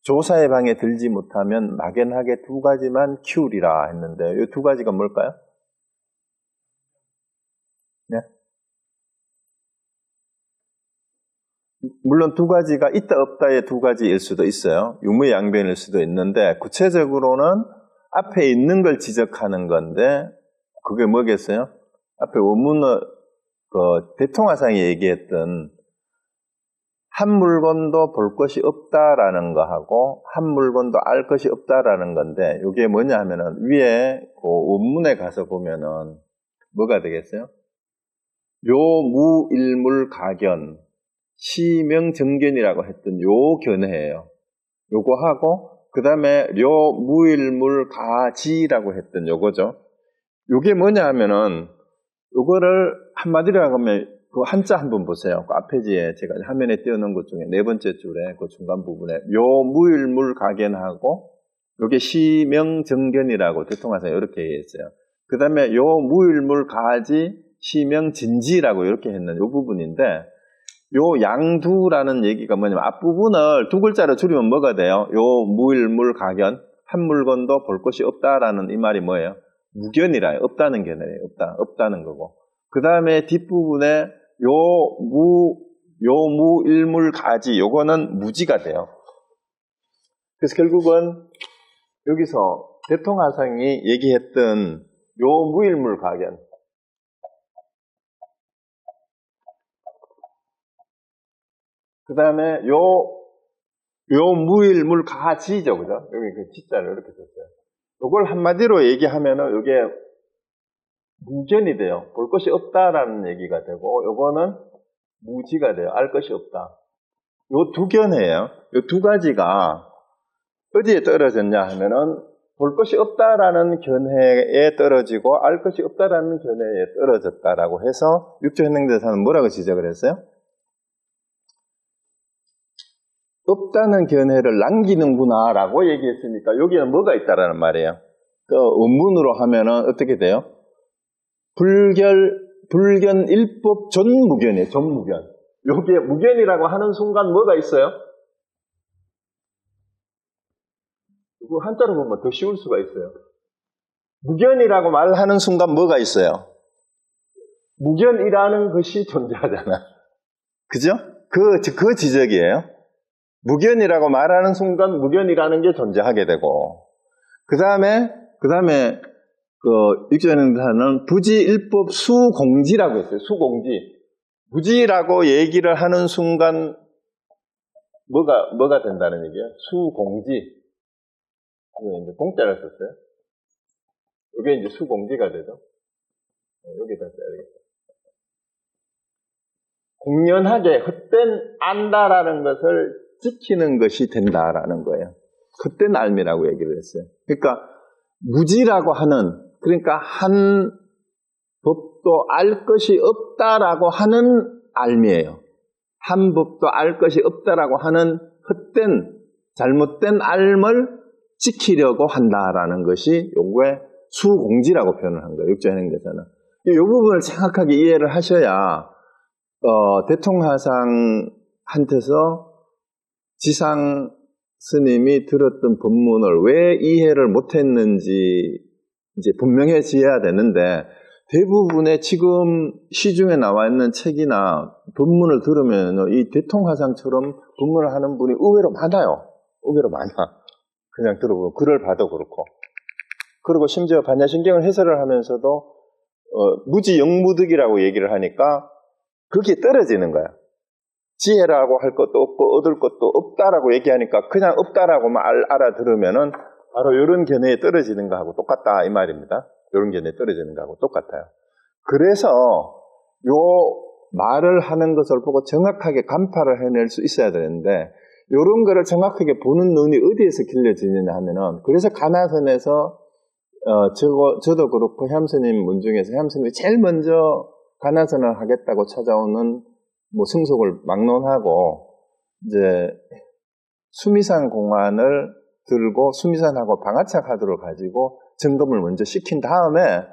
조사의 방에 들지 못하면 막연하게 두 가지만 키우리라 했는데 이 두 가지가 뭘까요? 네? 물론 두 가지가 있다 없다의 두 가지일 수도 있어요. 유무양변일 수도 있는데 구체적으로는 앞에 있는 걸 지적하는 건데 그게 뭐겠어요? 앞에 원문을 대통화상이 얘기했던 한 물건도 볼 것이 없다라는 거하고 한 물건도 알 것이 없다라는 건데 이게 뭐냐 하면은 위에 원문에 가서 보면은 뭐가 되겠어요? 묘무일물가견, 시명정견이라고 했던 요 견해예요. 요거 하고 그 다음에 료무일물가지라고 했던 요거죠. 요게 뭐냐 하면은 요거를 한마디로 하면 그 한자 한번 보세요. 그 앞페이지에 제가 화면에 띄워놓은 것 중에 네 번째 줄에 그 중간 부분에 묘무일물가견하고 요게 시명정견이라고 대통하상 이렇게 했어요. 그 다음에 요무일물가지 시명진지라고 이렇게 했는 요 부분인데 요 양두라는 얘기가 뭐냐면 앞부분을 두 글자로 줄이면 뭐가 돼요? 요 무일물가견, 한 물건도 볼 것이 없다라는 이 말이 뭐예요? 무견이라, 없다는 견해예요. 없다는 거고. 그 다음에 뒷부분에 요무일물가지, 요거는 무지가 돼요. 그래서 결국은 여기서 대통하상이 얘기했던 요 무일물가견, 그 다음에 요 무일물가지죠, 그죠? 여기 그 지자를 이렇게 썼어요. 요걸 한마디로 얘기하면은 요게 무견이 돼요. 볼 것이 없다라는 얘기가 되고, 요거는 무지가 돼요. 알 것이 없다. 요 두 견해예요. 요 두 가지가 어디에 떨어졌냐 하면은 볼 것이 없다라는 견해에 떨어지고 알 것이 없다라는 견해에 떨어졌다라고 해서 육조현행대사는 뭐라고 지적을 했어요? 없다는 견해를 남기는구나 라고 얘기했으니까 여기는 뭐가 있다라는 말이에요. 그 원문으로 하면은 어떻게 돼요? 불견 일법 전무견이에요. 전무견. 여기에 무견이라고 하는 순간 뭐가 있어요? 이거 한자로 보면 더 쉬울 수가 있어요. 무견이라고 말하는 순간 뭐가 있어요? 무견이라는 것이 존재하잖아. 그죠? 그 지적이에요. 무견이라고 말하는 순간 무견이라는 게 존재하게 되고, 그 다음에 육조현행대사는 부지일법 수공지라고 했어요. 수공지. 무지라고 얘기를 하는 순간 뭐가 된다는 얘기예요? 수공지. 이게 이제 공짜를 썼어요. 이게 이제 수공지가 되죠. 여기다 써야겠다. 공연하게 헛된 안다라는 것을 지키는 것이 된다라는 거예요. 헛된 알미라고 얘기를 했어요. 그러니까 무지라고 하는, 그러니까 한 법도 알 것이 없다라고 하는 알미예요. 한 법도 알 것이 없다라고 하는 헛된, 잘못된 알을 지키려고 한다라는 것이 요거의 수공지라고 표현을 한 거예요. 육조현행대사는. 이 부분을 정확하게 이해를 하셔야 대통하상한테서 지상 스님이 들었던 법문을 왜 이해를 못했는지 이제 분명해져야 되는데, 대부분의 지금 시중에 나와 있는 책이나 법문을 들으면 이 대통하상처럼 법문을 하는 분이 의외로 많아요. 의외로 많아. 그냥 들어보고 글을 봐도 그렇고. 그리고 심지어 반야신경을 해설을 하면서도 무지영무득이라고 얘기를 하니까 그게 떨어지는 거야. 지혜라고 할 것도 없고 얻을 것도 없다라고 얘기하니까 그냥 없다라고만 알아들으면은 바로 이런 견해에 떨어지는 거하고 똑같다 이 말입니다. 이런 견해에 떨어지는 거하고 똑같아요. 그래서 요 말을 하는 것을 보고 정확하게 간파를 해낼 수 있어야 되는데, 이런 거를 정확하게 보는 눈이 어디에서 길러지느냐 하면은, 그래서 가나선에서 저도 그렇고 햄스님 문 중에서 햄스님이 제일 먼저 가나선을 하겠다고 찾아오는 뭐 승속을 막론하고 이제 수미산 공안을 들고 수미산하고 방아차 카드를 가지고 점검을 먼저 시킨 다음에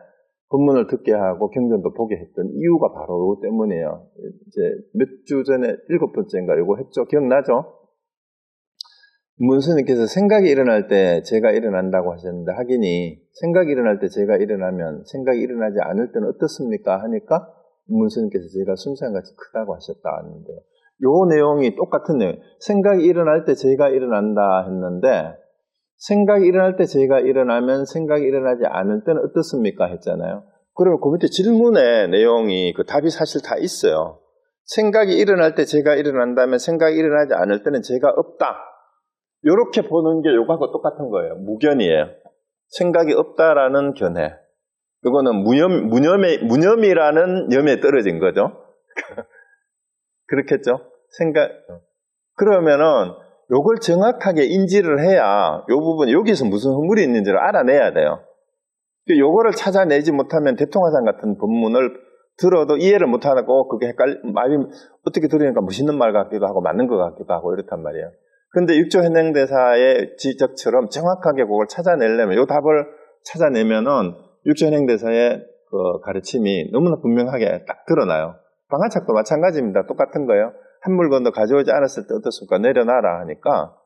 법문을 듣게 하고 경전도 보게 했던 이유가 바로 이거 때문이에요. 이제 몇 주 전에 7번째인가 이거 했죠? 기억나죠? 문스님께서 생각이 일어날 때 제가 일어난다고 하셨는데, 하기니 생각이 일어날 때 제가 일어나면 생각이 일어나지 않을 때는 어떻습니까? 하니까 문스님께서 제가 순산같이 크다고 하셨다 하는데, 요 내용이 똑같은 내용. 생각이 일어날 때 제가 일어난다 했는데, 생각이 일어날 때 제가 일어나면 생각이 일어나지 않을 때는 어떻습니까? 했잖아요. 그러면 그 밑에 질문의 내용이 그 답이 사실 다 있어요. 생각이 일어날 때 제가 일어난다면 생각이 일어나지 않을 때는 제가 없다. 이렇게 보는 게 요거하고 똑같은 거예요. 무견이에요. 생각이 없다라는 견해. 이거는 무념이라는 염에 떨어진 거죠. 그렇겠죠? 그러면은 요걸 정확하게 인지를 해야 요 부분, 여기서 무슨 허물이 있는지를 알아내야 돼요. 요거를 찾아내지 못하면 대통화상 같은 본문을 들어도 이해를 못하고 그게 말이 어떻게 들으니까 멋있는 말 같기도 하고 맞는 것 같기도 하고 이렇단 말이에요. 그런데 6조 현행대사의 지적처럼 정확하게 그걸 찾아내려면, 요 답을 찾아내면은 6조 현행대사의 그 가르침이 너무나 분명하게 딱 드러나요. 방아착도 마찬가지입니다. 똑같은 거예요. 한 물건도 가져오지 않았을 때 어떻습니까? 내려놔라 하니까,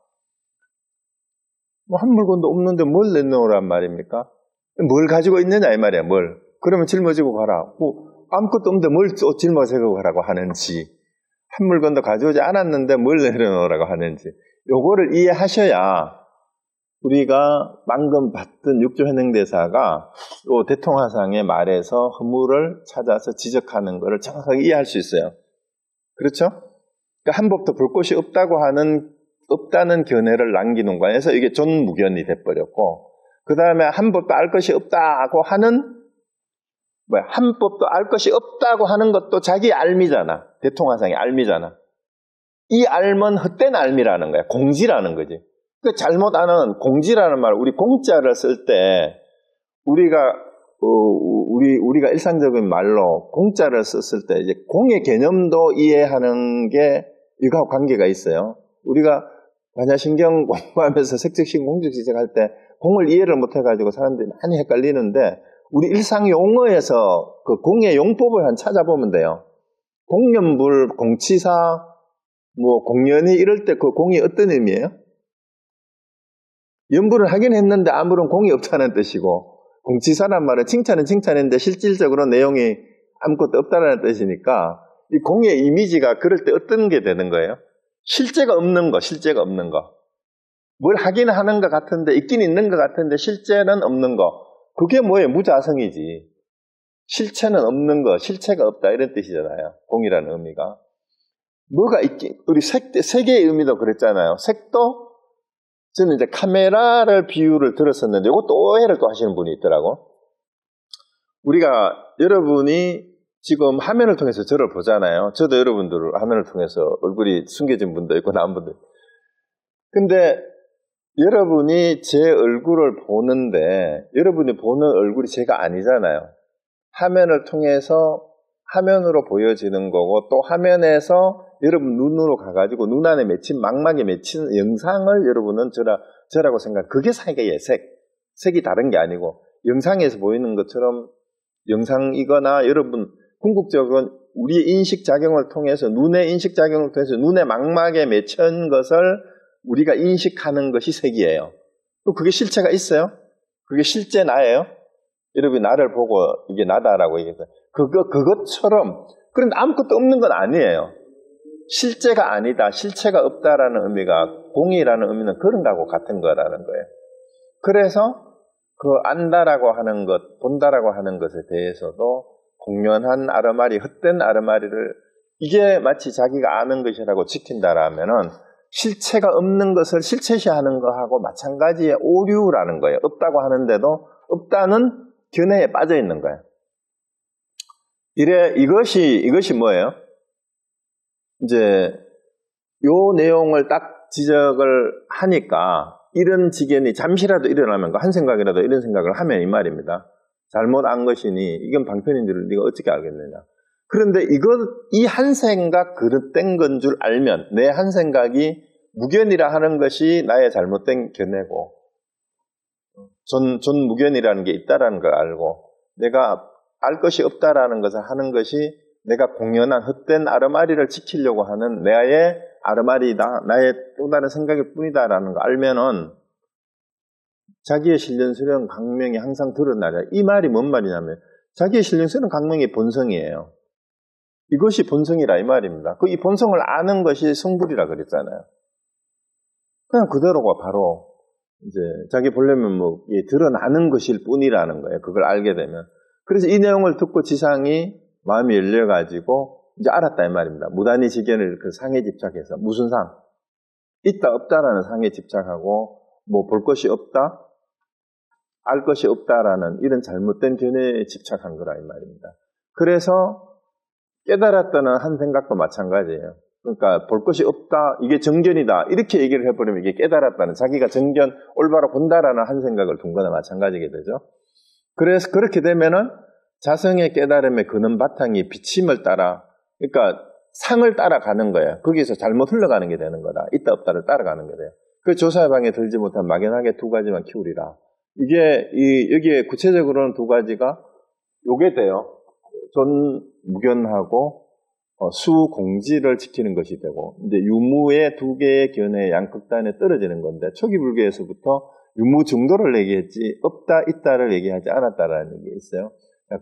뭐 한 물건도 없는데 뭘 내놓으란 말입니까? 뭘 가지고 있느냐 이 말이야. 뭘. 그러면 짊어지고 가라. 뭐 아무것도 없는데 뭘 짊어지고 가라고 하는지, 한 물건도 가져오지 않았는데 뭘 내려놓으라고 하는지, 요거를 이해하셔야 우리가 방금 봤던 6조 현행대사가 요 대통화상의 말에서 허물을 찾아서 지적하는 것을 정확하게 이해할 수 있어요. 그렇죠? 그러니까 한 법도 볼 곳이 없다는 견해를 남기는 거에서 이게 존무견이 돼버렸고, 그 다음에 한 법도 알 것이 없다고 하는, 한 법도 알 것이 없다고 하는 것도 자기 알미잖아. 대통화상의 알미잖아. 이 알면 헛된 알미라는 거야. 공지라는 거지. 그 잘못 아는 공지라는 말, 우리 공자를 쓸 때 우리가 일상적인 말로 공자를 썼을 때 이제 공의 개념도 이해하는 게 이거하고 관계가 있어요. 우리가 반야신경 공부하면서 색적신 공적지적 할 때 공을 이해를 못해가지고 사람들이 많이 헷갈리는데, 우리 일상 용어에서 그 공의 용법을 한 찾아보면 돼요. 공연불, 공치사, 뭐 공연이 이럴 때 그 공이 어떤 의미예요? 연불을 하긴 했는데 아무런 공이 없다는 뜻이고, 공치사란 말은 칭찬은 칭찬인데 실질적으로 내용이 아무것도 없다는 뜻이니까 이 공의 이미지가 그럴 때 어떤 게 되는 거예요? 실제가 없는 거. 뭘 하긴 하는 것 같은데, 있긴 있는 것 같은데 실제는 없는 거. 그게 뭐예요? 무자성이지. 실체는 없는 거, 실체가 없다 이런 뜻이잖아요. 공이라는 의미가. 뭐가 있긴, 우리 색의 의미도 그랬잖아요. 색도 저는 이제 카메라를 비유를 들었었는데 이것도 오해를 또 하시는 분이 있더라고. 우리가 여러분이 지금 화면을 통해서 저를 보잖아요. 저도 여러분들을 화면을 통해서 얼굴이 숨겨진 분도 있고 나온 분도 있고. 근데 여러분이 제 얼굴을 보는데 여러분이 보는 얼굴이 제가 아니잖아요. 화면을 통해서 화면으로 보여지는 거고, 또 화면에서 여러분 눈으로 가가지고 눈 안에 맺힌 망막에 맺힌 영상을 여러분은 저라고 생각. 그게 사계의 색이 다른 게 아니고, 영상에서 보이는 것처럼 영상이거나 여러분 궁극적으로 우리의 인식작용을 통해서, 눈의 인식작용을 통해서 눈의 망막에 맺힌 것을 우리가 인식하는 것이 색이에요. 또 그게 실체가 있어요? 그게 실제 나예요? 여러분이 나를 보고 이게 나다라고 얘기해서 그것처럼, 그런데 아무것도 없는 건 아니에요. 실제가 아니다, 실체가 없다라는 의미가, 공이라는 의미는 그런 거하고 같은 거라는 거예요. 그래서 그 안다라고 하는 것, 본다라고 하는 것에 대해서도 공연한 아르마리, 헛된 아르마리를 이게 마치 자기가 아는 것이라고 지킨다라면은 실체가 없는 것을 실체시하는 것하고 마찬가지의 오류라는 거예요. 없다고 하는데도 없다는 견해에 빠져 있는 거예요. 이것이 뭐예요? 이제 요 내용을 딱 지적을 하니까 이런 지견이 잠시라도 일어나면, 한 생각이라도 이런 생각을 하면 이 말입니다. 잘못 안 것이니 이건 방편인 줄 네가 어떻게 알겠느냐. 그런데 이 한 생각 그릇된 건 줄 알면, 내 한 생각이 무견이라 하는 것이 나의 잘못된 견해고, 존무견이라는 게 있다라는 걸 알고, 내가 알 것이 없다라는 것을 하는 것이 내가 공연한 헛된 아르마리를 지키려고 하는 나의 아르마리다, 나의 또 다른 생각일 뿐이다라는 거 알면은 자기의 신령스러운 강명이 항상 드러나려. 이 말이 뭔 말이냐면, 자기의 신령스러운 강명이 본성이에요. 이것이 본성이라 이 말입니다. 이 본성을 아는 것이 성불이라 그랬잖아요. 그냥 그대로가 바로 이제 자기 본래 면목이 드러나는 것일 뿐이라는 거예요. 그걸 알게 되면. 그래서 이 내용을 듣고 지상이 마음이 열려가지고 이제 알았다 이 말입니다. 무단히 지견을 그 상에 집착해서, 무슨 상? 있다 없다라는 상에 집착하고, 뭐 볼 것이 없다? 알 것이 없다라는 이런 잘못된 견해에 집착한 거라 이 말입니다. 그래서 깨달았다는 한 생각도 마찬가지예요. 그러니까 볼 것이 없다, 이게 정견이다 이렇게 얘기를 해버리면 이게 깨달았다는, 자기가 정견 올바로 본다라는 한 생각을 둔 거나 마찬가지게 되죠. 그래서 그렇게 되면은 자성의 깨달음의 근원 바탕이 비침을 따라, 그러니까 상을 따라가는 거예요. 거기서 잘못 흘러가는 게 되는 거다. 있다 없다를 따라가는 거예요. 그 조사방에 들지 못한 막연하게 두 가지만 키우리라. 이게 여기에 구체적으로는 두 가지가 요게 돼요. 존무견하고 수공지를 지키는 것이 되고, 이제 유무의 두 개의 견해의 양극단에 떨어지는 건데, 초기 불교에서부터 유무 정도를 얘기했지 없다 있다를 얘기하지 않았다라는 게 있어요.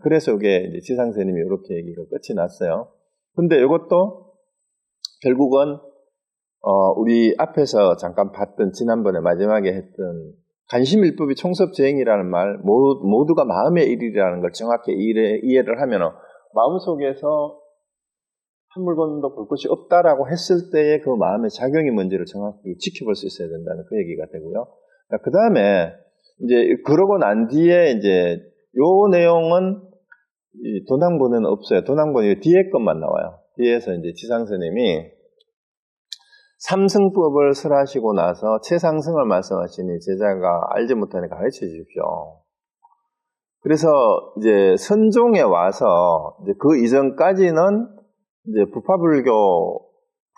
그래서 이게 이제 지상스님이 이렇게 얘기가 끝이 났어요. 근데 이것도 결국은 우리 앞에서 잠깐 봤던, 지난번에 마지막에 했던 간심일법이 총섭재행이라는 말, 모두가 마음의 일이라는 걸 정확히 이해를 하면 마음속에서 한 물건도 볼 것이 없다라고 했을 때의 그 마음의 작용이 뭔지를 정확히 지켜볼 수 있어야 된다는 그 얘기가 되고요. 그 다음에 이제 그러고 난 뒤에 이제 요 내용은 도당본에는 없어요. 도당본이 뒤에 것만 나와요. 뒤에서 이제 지상스님이 삼승법을 설하시고 나서 최상승을 말씀하시니 제자가 알지 못하니 가르쳐 주십시오. 그래서 이제 선종에 와서 이제 그 이전까지는 이제 부파불교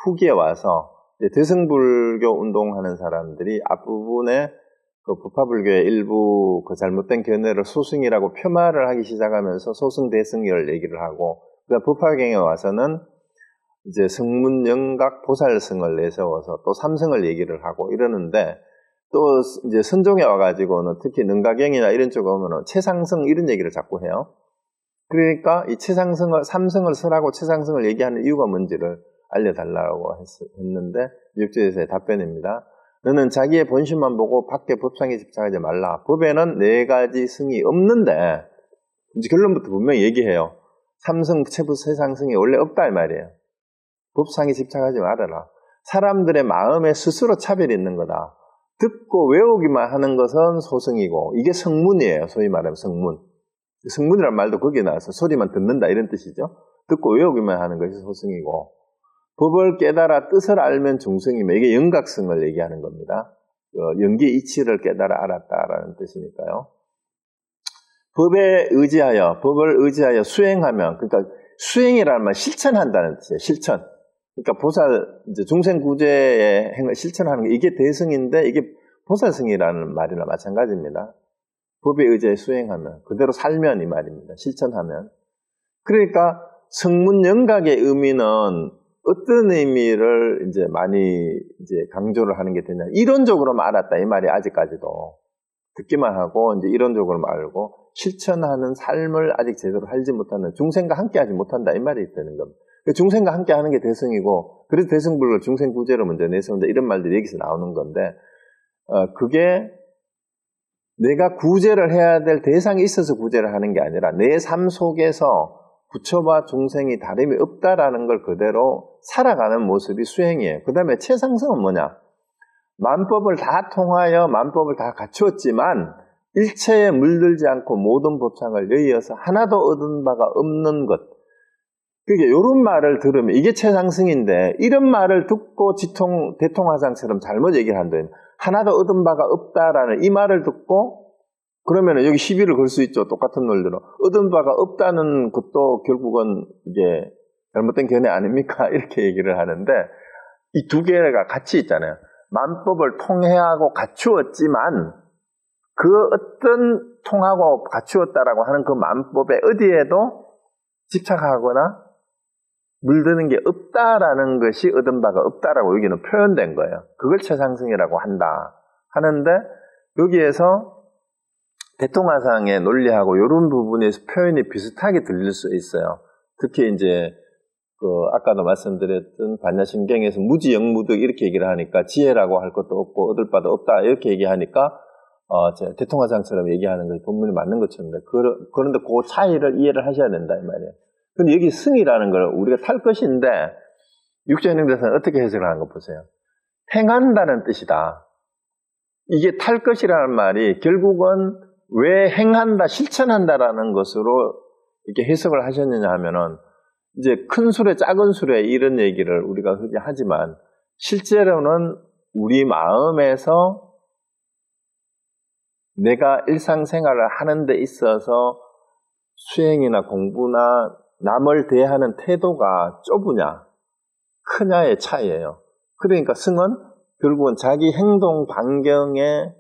후기에 와서 이제 대승불교 운동하는 사람들이 앞부분에 그 부파불교의 일부 그 잘못된 견해를 소승이라고 폄하를 하기 시작하면서 소승 대승을 얘기를 하고, 그다음 부파경에 와서는 이제 성문 영각 보살승을 내세워서 또 삼승을 얘기를 하고 이러는데, 또 이제 선종에 와가지고는 특히 능가경이나 이런 쪽에 오면은 최상승 이런 얘기를 자꾸 해요. 그러니까 이 삼승을 설하고 최상승을 얘기하는 이유가 뭔지를 알려달라고 했는데, 육조에서의 답변입니다. 너는 자기의 본심만 보고 밖에 법상에 집착하지 말라. 법에는 네 가지 승이 없는데, 이제 결론부터 분명히 얘기해요. 삼승, 최부, 최상승이 원래 없다 이 말이에요. 법상에 집착하지 말아라. 사람들의 마음에 스스로 차별이 있는 거다. 듣고 외우기만 하는 것은 소승이고, 이게 성문이에요. 소위 말하면 성문. 성문이란 말도 거기에 나와서 소리만 듣는다 이런 뜻이죠. 듣고 외우기만 하는 것이 소승이고, 법을 깨달아 뜻을 알면 중승이며, 이게 영각승을 얘기하는 겁니다. 영계 이치를 깨달아 알았다라는 뜻이니까요. 법을 의지하여 수행하면, 그러니까 수행이라는 말 실천한다는 뜻이에요. 실천. 그러니까 보살, 이제 중생구제의 행을 실천하는 게 이게 대승인데, 이게 보살승이라는 말이나 마찬가지입니다. 법에 의지해 수행하면, 그대로 살면 이 말입니다. 실천하면. 그러니까 성문 영각의 의미는 어떤 의미를 이제 많이 이제 강조를 하는 게 되냐. 이론적으로만 알았다 이 말이 아직까지도. 듣기만 하고 이제 이론적으로만 알고 실천하는 삶을 아직 제대로 하지 못하는, 중생과 함께 하지 못한다 이 말이 되는 겁니다. 중생과 함께 하는 게 대승이고, 그래서 대승불을 중생구제로 먼저 내세운다 이런 말들이 여기서 나오는 건데, 그게 내가 구제를 해야 될 대상이 있어서 구제를 하는 게 아니라 내 삶 속에서 부처와 중생이 다름이 없다라는 걸 그대로 살아가는 모습이 수행이에요. 그 다음에 최상승은 뭐냐? 만법을 다 통하여 만법을 다 갖추었지만 일체에 물들지 않고 모든 법상을 여의어서 하나도 얻은 바가 없는 것. 그게 이런 말을 들으면 이게 최상승인데, 이런 말을 듣고 대통화상처럼 잘못 얘기를 한다면 하나도 얻은 바가 없다라는 이 말을 듣고, 그러면 여기 시비를 걸 수 있죠. 똑같은 논리로. 얻은 바가 없다는 것도 결국은 이제 잘못된 견해 아닙니까? 이렇게 얘기를 하는데, 이 두 개가 같이 있잖아요. 만법을 통해하고 갖추었지만 그 어떤 통하고 갖추었다라고 하는 그 만법에 어디에도 집착하거나 물드는 게 없다라는 것이 얻은 바가 없다라고 여기는 표현된 거예요. 그걸 최상승이라고 한다 하는데, 여기에서 대통화상의 논리하고 이런 부분에서 표현이 비슷하게 들릴 수 있어요. 특히 이제 아까도 말씀드렸던 반야심경에서 무지영무득 이렇게 얘기를 하니까 지혜라고 할 것도 없고 얻을 바도 없다 이렇게 얘기하니까 대통화상처럼 얘기하는 것이 본문이 맞는 것처럼, 그런데 그 차이를 이해를 하셔야 된다 이 말이에요. 근데 여기 승이라는 걸 우리가 탈 것인데, 육조현행대에서는 어떻게 해석을 하는 거 보세요. 행한다는 뜻이다. 이게 탈 것이라는 말이 결국은 왜 행한다, 실천한다라는 것으로 이렇게 해석을 하셨느냐 하면은 이제 큰 수레, 작은 수레 이런 얘기를 우리가 흔히 하지만 실제로는 우리 마음에서 내가 일상생활을 하는 데 있어서 수행이나 공부나 남을 대하는 태도가 좁으냐, 크냐의 차이예요. 그러니까 승은 결국은 자기 행동 반경에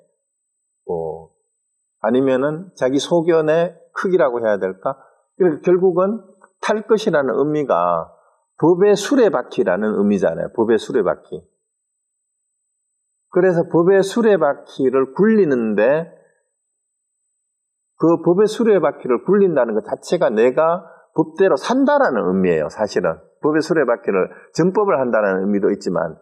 아니면은 자기 소견의 크기라고 해야 될까? 그러니까 결국은 탈 것이라는 의미가 법의 수레바퀴라는 의미잖아요. 법의 수레바퀴. 그래서 법의 수레바퀴를 굴리는데 그 법의 수레바퀴를 굴린다는 것 자체가 내가 법대로 산다라는 의미예요. 사실은 법의 수레바퀴를 전법을 한다는 의미도 있지만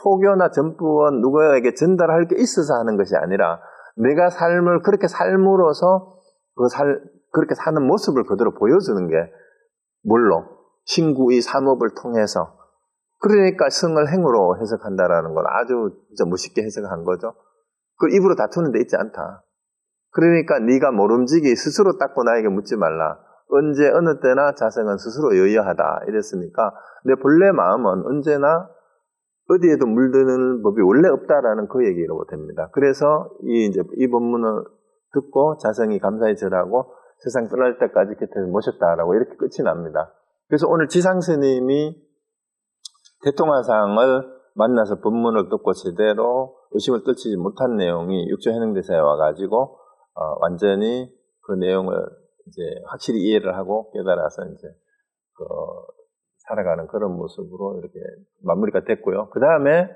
포교나 전법은 누구에게 전달할 게 있어서 하는 것이 아니라 내가 삶을 그렇게 삶으로서 그렇게 사는 모습을 그대로 보여주는 게 뭘로? 신구의 삼업을 통해서. 그러니까 승을 행으로 해석한다라는 건 아주 진짜 멋있게 해석한 거죠. 그 입으로 다투는 데 있지 않다. 그러니까 네가 모름지기 스스로 닦고 나에게 묻지 말라. 언제 어느 때나 자성은 스스로 여여하다 이랬으니까 내 본래 마음은 언제나 어디에도 물드는 법이 원래 없다라는 그 얘기로 됩니다. 그래서 이 본문을 듣고 자성이 감사히 절하고 세상 떠날 때까지 곁에 모셨다라고 이렇게 끝이 납니다. 그래서 오늘 지상 스님이 대통화상을 만나서 본문을 듣고 제대로 의심을 떨치지 못한 내용이 육조 해능대사에 와가지고 완전히 그 내용을 이제 확실히 이해를 하고 깨달아서 이제 살아가는 그런 모습으로 이렇게 마무리가 됐고요. 그 다음에